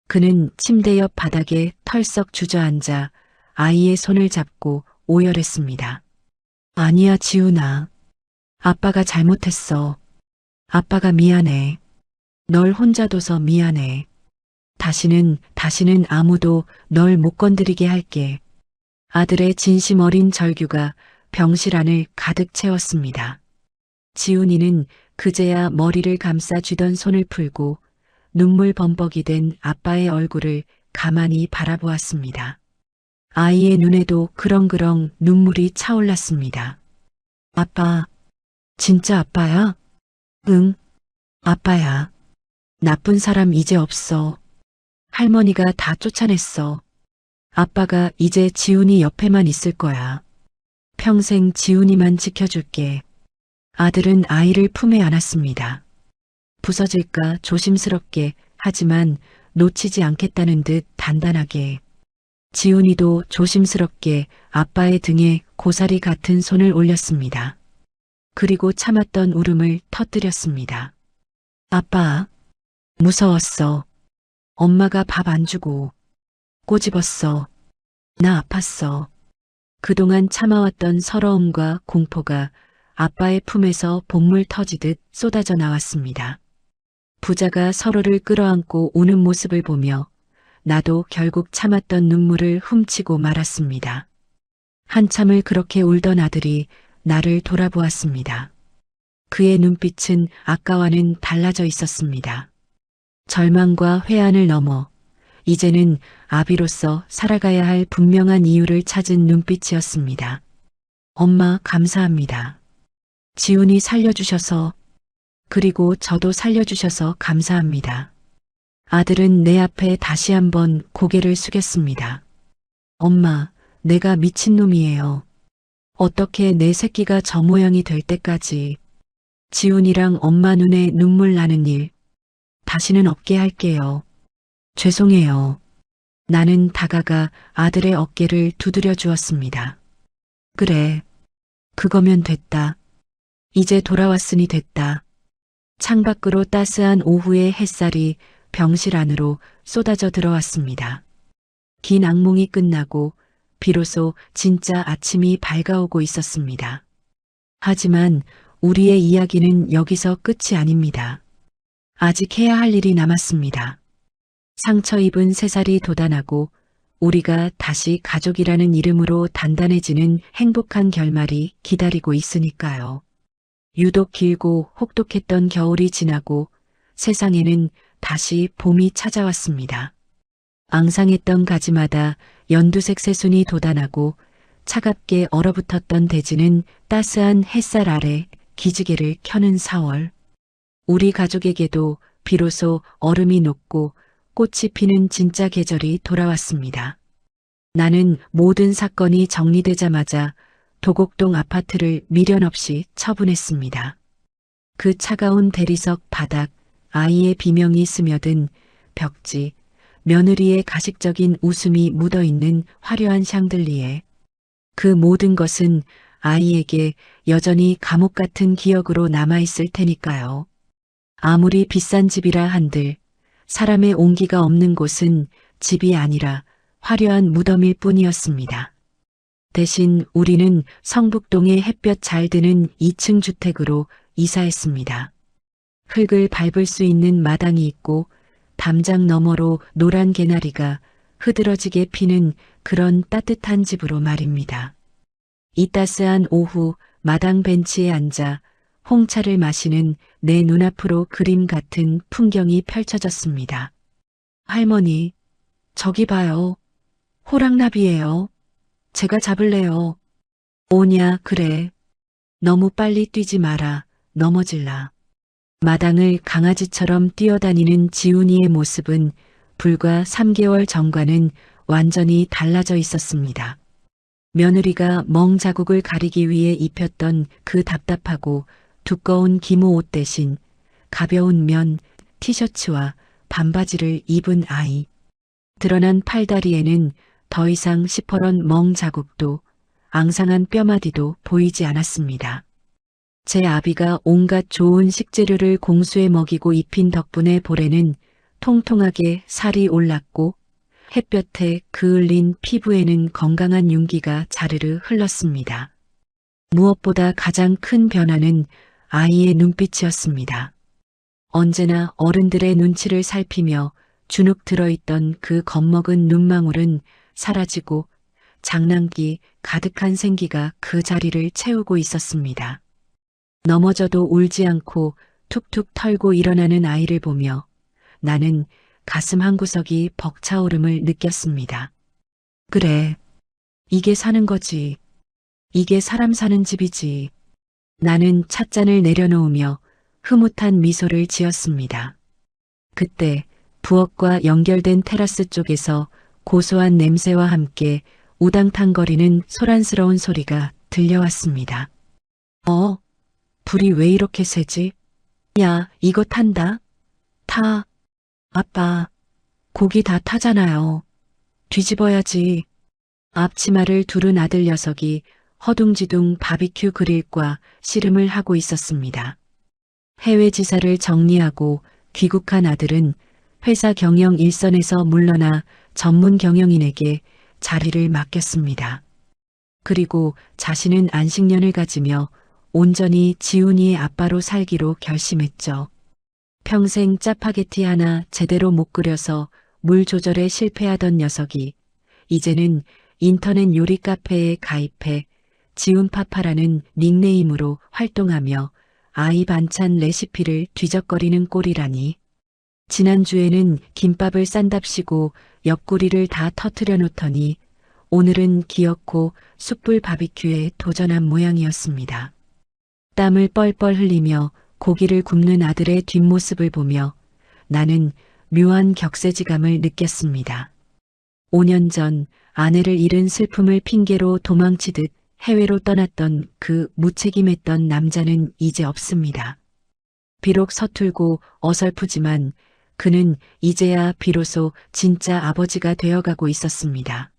그는 침대 옆 바닥에 털썩 주저앉아 아이의 손을 잡고 오열했습니다. 아니야, 지훈아. 아빠가 잘못했어. 아빠가 미안해. 널 혼자 둬서 미안해. 다시는 아무도 널 못 건드리게 할게. 아들의 진심 어린 절규가 병실 안을 가득 채웠습니다. 지훈이는 그제야 머리를 감싸 쥐던 손을 풀고 눈물 범벅이 된 아빠의 얼굴을 가만히 바라보았습니다. 아이의 눈에도 그렁그렁 눈물이 차올랐습니다. 아빠, 진짜 아빠야? 응, 아빠야. 나쁜 사람 이제 없어. 할머니가 다 쫓아냈어. 아빠가 이제 지훈이 옆에만 있을 거야. 평생 지훈이만 지켜줄게. 아들은 아이를 품에 안았습니다. 부서질까 조심스럽게 하지만 놓치지 않겠다는 듯 단단하게. 지훈이도 조심스럽게 아빠의 등에 고사리 같은 손을 올렸습니다. 그리고 참았던 울음을 터뜨렸습니다. 아빠, 무서웠어. 엄마가 밥 안 주고 꼬집었어. 나 아팠어. 그동안 참아왔던 서러움과 공포가 아빠의 품에서 복물 터지듯 쏟아져 나왔습니다. 부자가 서로를 끌어안고 우는 모습을 보며 나도 결국 참았던 눈물을 훔치고 말았습니다. 한참을 그렇게 울던 아들이 나를 돌아보았습니다. 그의 눈빛은 아까와는 달라져 있었습니다. 절망과 회한을 넘어 이제는 아비로서 살아가야 할 분명한 이유를 찾은 눈빛이었습니다. 엄마, 감사합니다. 지훈이 살려주셔서, 그리고 저도 살려주셔서 감사합니다. 아들은 내 앞에 다시 한번 고개를 숙였습니다. 엄마, 내가 미친놈이에요. 어떻게 내 새끼가 저 모양이 될 때까지 지훈이랑 엄마 눈에 눈물 나는 일 다시는 없게 할게요. 죄송해요. 나는 다가가 아들의 어깨를 두드려 주었습니다. 그래, 그거면 됐다. 이제 돌아왔으니 됐다. 창밖으로 따스한 오후의 햇살이 병실 안으로 쏟아져 들어왔습니다. 긴 악몽이 끝나고 비로소 진짜 아침이 밝아오고 있었습니다. 하지만 우리의 이야기는 여기서 끝이 아닙니다. 아직 해야 할 일이 남았습니다. 상처 입은 새살이 돋아나고 우리가 다시 가족이라는 이름으로 단단해지는 행복한 결말이 기다리고 있으니까요. 유독 길고 혹독했던 겨울이 지나고 세상에는 다시 봄이 찾아왔습니다. 앙상했던 가지마다 연두색 새순이 돋아나고 차갑게 얼어붙었던 대지는 따스한 햇살 아래 기지개를 켜는 4월. 우리 가족에게도 비로소 얼음이 녹고 꽃이 피는 진짜 계절이 돌아왔습니다. 나는 모든 사건이 정리되자마자 도곡동 아파트를 미련 없이 처분했습니다. 그 차가운 대리석 바닥, 아이의 비명이 스며든 벽지, 며느리의 가식적인 웃음이 묻어있는 화려한 샹들리에 그 모든 것은 아이에게 여전히 감옥 같은 기억으로 남아있을 테니까요. 아무리 비싼 집이라 한들 사람의 온기가 없는 곳은 집이 아니라 화려한 무덤일 뿐이었습니다. 대신 우리는 성북동의 햇볕 잘 드는 2층 주택으로 이사했습니다. 흙을 밟을 수 있는 마당이 있고 담장 너머로 노란 개나리가 흐드러지게 피는 그런 따뜻한 집으로 말입니다. 이 따스한 오후 마당 벤치에 앉아 홍차를 마시는 내 눈앞으로 그림 같은 풍경이 펼쳐졌습니다. 할머니, 저기 봐요. 호랑나비예요. 제가 잡을래요. 오냐, 그래. 너무 빨리 뛰지 마라. 넘어질라. 마당을 강아지처럼 뛰어다니는 지훈이의 모습은 불과 3개월 전과는 완전히 달라져 있었습니다. 며느리가 멍 자국을 가리기 위해 입혔던 그 답답하고 두꺼운 기모 옷 대신 가벼운 면, 티셔츠와 반바지를 입은 아이. 드러난 팔다리에는 더 이상 시퍼런 멍 자국도 앙상한 뼈마디도 보이지 않았습니다. 제 아비가 온갖 좋은 식재료를 공수해 먹이고 입힌 덕분에 볼에는 통통하게 살이 올랐고 햇볕에 그을린 피부에는 건강한 윤기가 자르르 흘렀습니다. 무엇보다 가장 큰 변화는 아이의 눈빛이었습니다. 언제나 어른들의 눈치를 살피며 주눅 들어있던 그 겁먹은 눈망울은 사라지고 장난기 가득한 생기가 그 자리를 채우고 있었습니다. 넘어져도 울지 않고 툭툭 털고 일어나는 아이를 보며 나는 가슴 한구석이 벅차오름을 느꼈습니다. 그래, 이게 사는 거지. 이게 사람 사는 집이지. 나는 찻잔을 내려놓으며 흐뭇한 미소를 지었습니다. 그때 부엌과 연결된 테라스 쪽에서 고소한 냄새와 함께 우당탕거리는 소란스러운 소리가 들려왔습니다. 불이 왜 이렇게 세지? 야, 이거 탄다. 타. 아빠, 고기 다 타잖아요. 뒤집어야지. 앞치마를 두른 아들 녀석이 허둥지둥 바비큐 그릴과 씨름을 하고 있었습니다. 해외 지사를 정리하고 귀국한 아들은 회사 경영 일선에서 물러나 전문 경영인에게 자리를 맡겼습니다. 그리고 자신은 안식년을 가지며 온전히 지훈이의 아빠로 살기로 결심했죠. 평생 짜파게티 하나 제대로 못 끓여서 물 조절에 실패하던 녀석이 이제는 인터넷 요리 카페에 가입해 지훈파파라는 닉네임으로 활동하며 아이 반찬 레시피를 뒤적거리는 꼴이라니. 지난주에는 김밥을 싼답시고 옆구리를 다 터트려 놓더니 오늘은 기어코 숯불 바비큐에 도전한 모양이었습니다. 땀을 뻘뻘 흘리며 고기를 굽는 아들의 뒷모습을 보며 나는 묘한 격세지감을 느꼈습니다. 5년 전 아내를 잃은 슬픔을 핑계로 도망치듯 해외로 떠났던 그 무책임했던 남자는 이제 없습니다. 비록 서툴고 어설프지만 그는 이제야 비로소 진짜 아버지가 되어가고 있었습니다.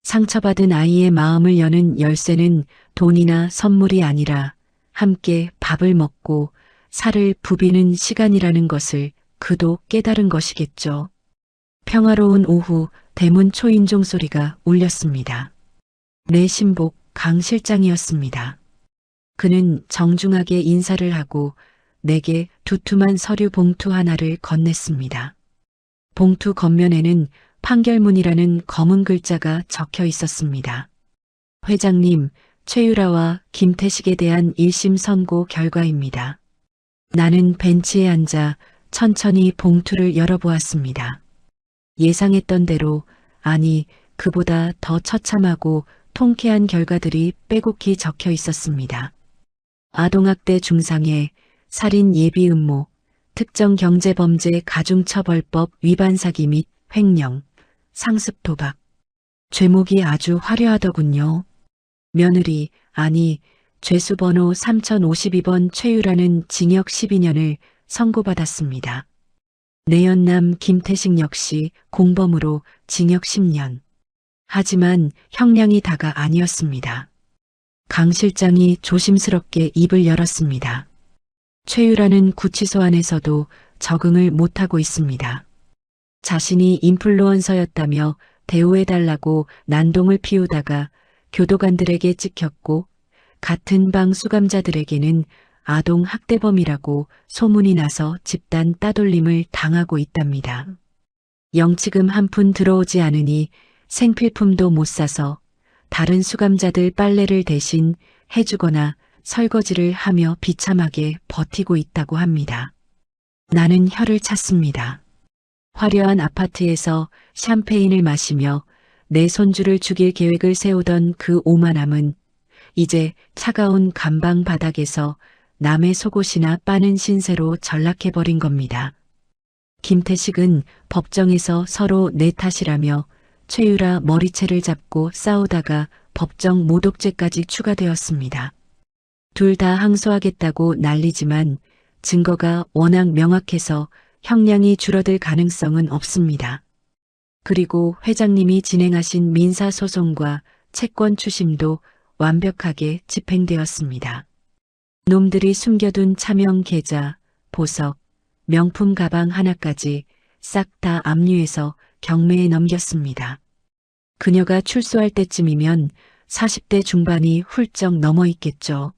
상처받은 아이의 마음을 여는 열쇠는 돈이나 선물이 아니라 함께 밥을 먹고 살을 부비는 시간이라는 것을 그도 깨달은 것이겠죠. 평화로운 오후 대문 초인종 소리가 울렸습니다. 내 신복 강 실장이었습니다. 그는 정중하게 인사를 하고 내게 두툼한 서류 봉투 하나를 건넸습니다. 봉투 겉면에는 판결문이라는 검은 글자가 적혀 있었습니다. 회장님, 최유라와 김태식에 대한 1심 선고 결과입니다. 나는 벤치에 앉아 천천히 봉투를 열어보았습니다. 예상했던 대로, 아니, 그보다 더 처참하고 통쾌한 결과들이 빼곡히 적혀 있었습니다. 아동학대 중상해, 살인 예비 음모, 특정 경제범죄 가중처벌법 위반 사기 및 횡령, 상습 도박. 죄목이 아주 화려하더군요. 며느리, 아니, 죄수번호 3052번 최유라는 징역 12년을 선고받았습니다. 내연남 김태식 역시 공범으로 징역 10년. 하지만 형량이 다가 아니었습니다. 강 실장이 조심스럽게 입을 열었습니다. 최유라는 구치소 안에서도 적응을 못하고 있습니다. 자신이 인플루언서였다며 대우해달라고 난동을 피우다가 교도관들에게 찍혔고 같은 방 수감자들에게는 아동 학대범이라고 소문이 나서 집단 따돌림을 당하고 있답니다. 영치금 한 푼 들어오지 않으니 생필품도 못 사서 다른 수감자들 빨래를 대신 해주거나 설거지를 하며 비참하게 버티고 있다고 합니다. 나는 혀를 찼습니다. 화려한 아파트에서 샴페인을 마시며 내 손주를 죽일 계획을 세우던 그 오만함은 이제 차가운 감방 바닥에서 남의 속옷이나 빠는 신세로 전락해버린 겁니다. 김태식은 법정에서 서로 내 탓이라며 최유라 머리채를 잡고 싸우다가 법정 모독죄까지 추가되었습니다. 둘 다 항소하겠다고 난리지만 증거가 워낙 명확해서 형량이 줄어들 가능성은 없습니다. 그리고 회장님이 진행하신 민사소송과 채권 추심도 완벽하게 집행되었습니다. 놈들이 숨겨둔 차명 계좌, 보석, 명품 가방 하나까지 싹 다 압류해서 경매에 넘겼습니다. 그녀가 출소할 때쯤이면 40대 중반이 훌쩍 넘어 있겠죠.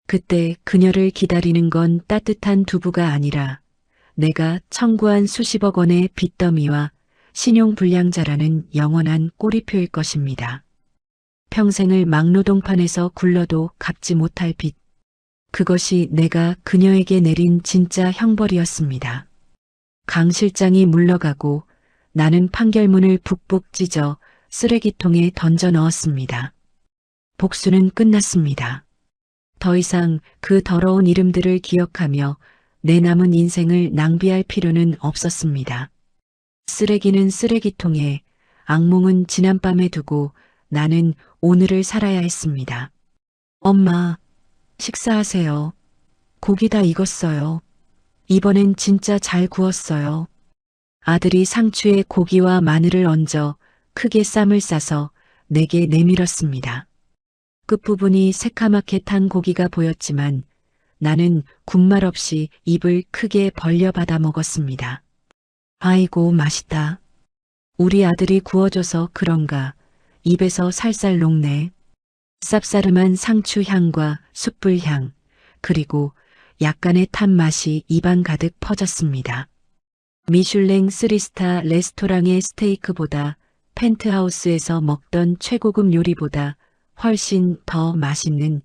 그때 그녀를 기다리는 건 따뜻한 두부가 아니라 내가 청구한 수십억 원의 빚더미와 신용불량자라는 영원한 꼬리표일 것입니다. 평생을 막노동판에서 굴러도 갚지 못할 빚. 그것이 내가 그녀에게 내린 진짜 형벌이었습니다. 강 실장이 물러가고 나는 판결문을 북북 찢어 쓰레기통에 던져 넣었습니다. 복수는 끝났습니다. 더 이상 그 더러운 이름들을 기억하며 내 남은 인생을 낭비할 필요는 없었습니다. 쓰레기는 쓰레기통에, 악몽은 지난밤에 두고 나는 오늘을 살아야 했습니다. 엄마, 식사하세요. 고기 다 익었어요. 이번엔 진짜 잘 구웠어요. 아들이 상추에 고기와 마늘을 얹어 크게 쌈을 싸서 내게 내밀었습니다. 끝부분이 새카맣게 탄 고기가 보였지만 나는 군말 없이 입을 크게 벌려 받아 먹었습니다. 아이고, 맛있다. 우리 아들이 구워줘서 그런가 입에서 살살 녹네. 쌉싸름한 상추 향과 숯불 향, 그리고 약간의 탄 맛이 입안 가득 퍼졌습니다. 미슐랭 3스타 레스토랑의 스테이크보다 펜트하우스에서 먹던 최고급 요리보다 훨씬 더 맛있는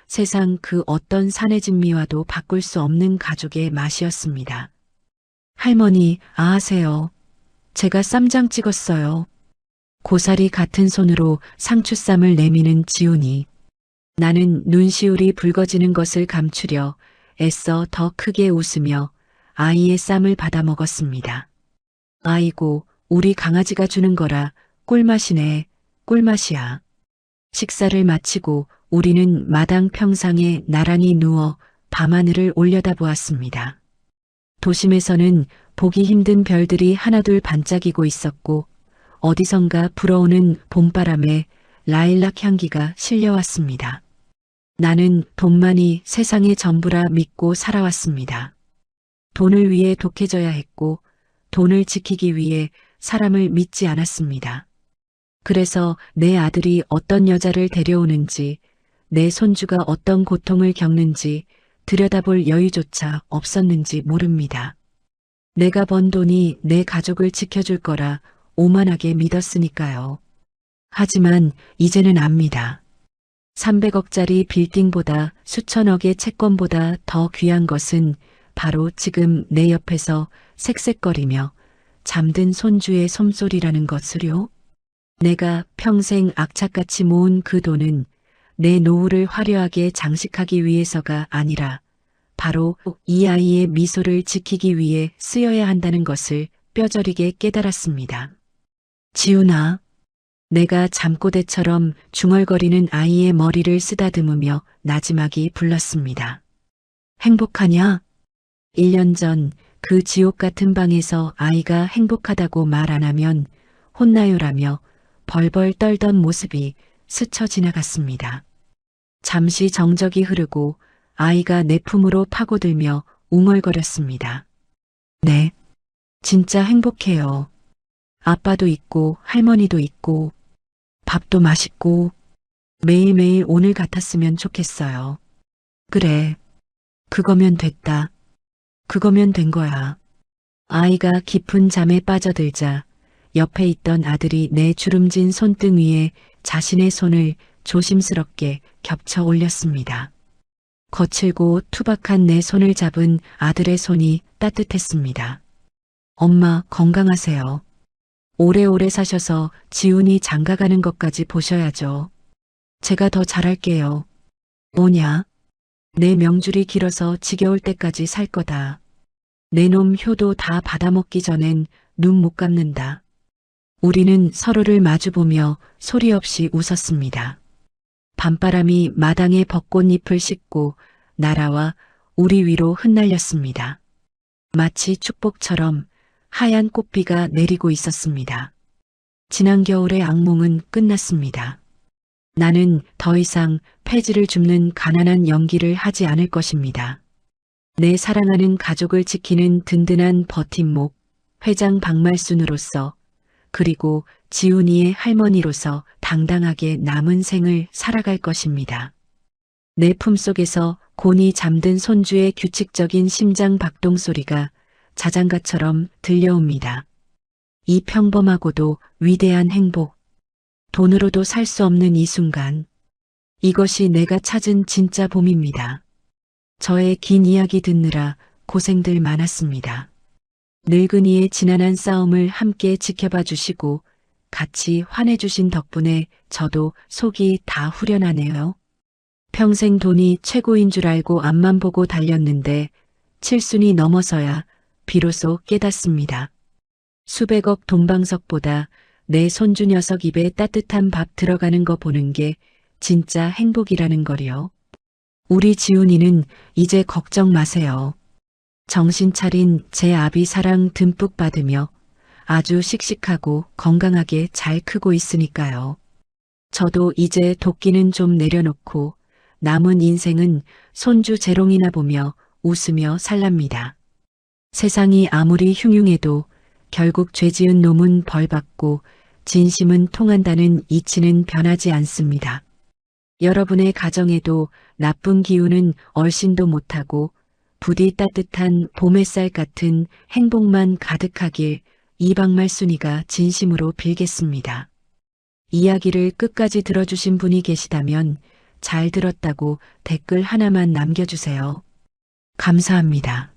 세상 그 어떤 산의 진미와도 바꿀 수 없는 가족의 맛이었습니다. 할머니, 아세요? 제가 쌈장 찍었어요. 고사리 같은 손으로 상추쌈을 내미는 지훈이. 나는 눈시울이 붉어지는 것을 감추려 애써 더 크게 웃으며 아이의 쌈을 받아 먹었습니다. 아이고, 우리 강아지가 주는 거라 꿀맛이네, 꿀맛이야. 식사를 마치고 우리는 마당 평상에 나란히 누워 밤하늘을 올려다보았습니다. 도심에서는 보기 힘든 별들이 하나둘 반짝이고 있었고 어디선가 불어오는 봄바람에 라일락 향기가 실려왔습니다. 나는 돈만이 세상의 전부라 믿고 살아왔습니다. 돈을 위해 독해져야 했고 돈을 지키기 위해 사람을 믿지 않았습니다. 그래서 내 아들이 어떤 여자를 데려오는지, 내 손주가 어떤 고통을 겪는지 들여다볼 여유조차 없었는지 모릅니다. 내가 번 돈이 내 가족을 지켜줄 거라 오만하게 믿었으니까요. 하지만 이제는 압니다. 300억짜리 빌딩보다 수천억의 채권보다 더 귀한 것은 바로 지금 내 옆에서 색색거리며 잠든 손주의 솜소리라는 것을요. 내가 평생 악착같이 모은 그 돈은 내 노후를 화려하게 장식하기 위해서가 아니라 바로 이 아이의 미소를 지키기 위해 쓰여야 한다는 것을 뼈저리게 깨달았습니다. 지훈아, 내가 잠꼬대처럼 중얼거리는 아이의 머리를 쓰다듬으며 나지막이 불렀습니다. 행복하냐? 1년 전 그 지옥 같은 방에서 아이가 행복하다고 말 안 하면 혼나요라며 벌벌 떨던 모습이 스쳐 지나갔습니다. 잠시 정적이 흐르고 아이가 내 품으로 파고들며 웅얼거렸습니다. 네, 진짜 행복해요. 아빠도 있고 할머니도 있고 밥도 맛있고 매일매일 오늘 같았으면 좋겠어요. 그래, 그거면 됐다. 그거면 된 거야. 아이가 깊은 잠에 빠져들자 옆에 있던 아들이 내 주름진 손등 위에 자신의 손을 조심스럽게 겹쳐 올렸습니다. 거칠고 투박한 내 손을 잡은 아들의 손이 따뜻했습니다. 엄마 건강하세요. 오래오래 사셔서 지훈이 장가가는 것까지 보셔야죠. 제가 더 잘할게요. 뭐냐? 내 명줄이 길어서 지겨울 때까지 살 거다. 내 놈 효도 다 받아먹기 전엔 눈 못 감는다. 우리는 서로를 마주보며 소리 없이 웃었습니다. 밤바람이 마당의 벚꽃잎을 씻고 날아와 우리 위로 흩날렸습니다. 마치 축복처럼 하얀 꽃비가 내리고 있었습니다. 지난 겨울의 악몽은 끝났습니다. 나는 더 이상 폐지를 줍는 가난한 연기를 하지 않을 것입니다. 내 사랑하는 가족을 지키는 든든한 버팀목, 회장 박말순으로서 그리고 지훈이의 할머니로서 당당하게 남은 생을 살아갈 것입니다. 내 품속에서 곤히 잠든 손주의 규칙적인 심장 박동 소리가 자장가처럼 들려옵니다. 이 평범하고도 위대한 행복, 돈으로도 살 수 없는 이 순간, 이것이 내가 찾은 진짜 봄입니다. 저의 긴 이야기 듣느라 고생들 많았습니다. 늙은이의 지난한 싸움을 함께 지켜봐 주시고 같이 화내주신 덕분에 저도 속이 다 후련하네요. 평생 돈이 최고인 줄 알고 앞만 보고 달렸는데 칠순이 넘어서야 비로소 깨닫습니다. 수백억 돈방석보다 내 손주 녀석 입에 따뜻한 밥 들어가는 거 보는 게 진짜 행복이라는 거요. 우리 지훈이는 이제 걱정 마세요. 정신 차린 제 아비 사랑 듬뿍 받으며 아주 씩씩하고 건강하게 잘 크고 있으니까요. 저도 이제 도끼는 좀 내려놓고 남은 인생은 손주 재롱이나 보며 웃으며 살랍니다. 세상이 아무리 흉흉해도 결국 죄 지은 놈은 벌 받고 진심은 통한다는 이치는 변하지 않습니다. 여러분의 가정에도 나쁜 기운은 얼씬도 못하고 부디 따뜻한 봄 햇살 같은 행복만 가득하길 이방말순이가 진심으로 빌겠습니다. 이야기를 끝까지 들어주신 분이 계시다면 잘 들었다고 댓글 하나만 남겨주세요. 감사합니다.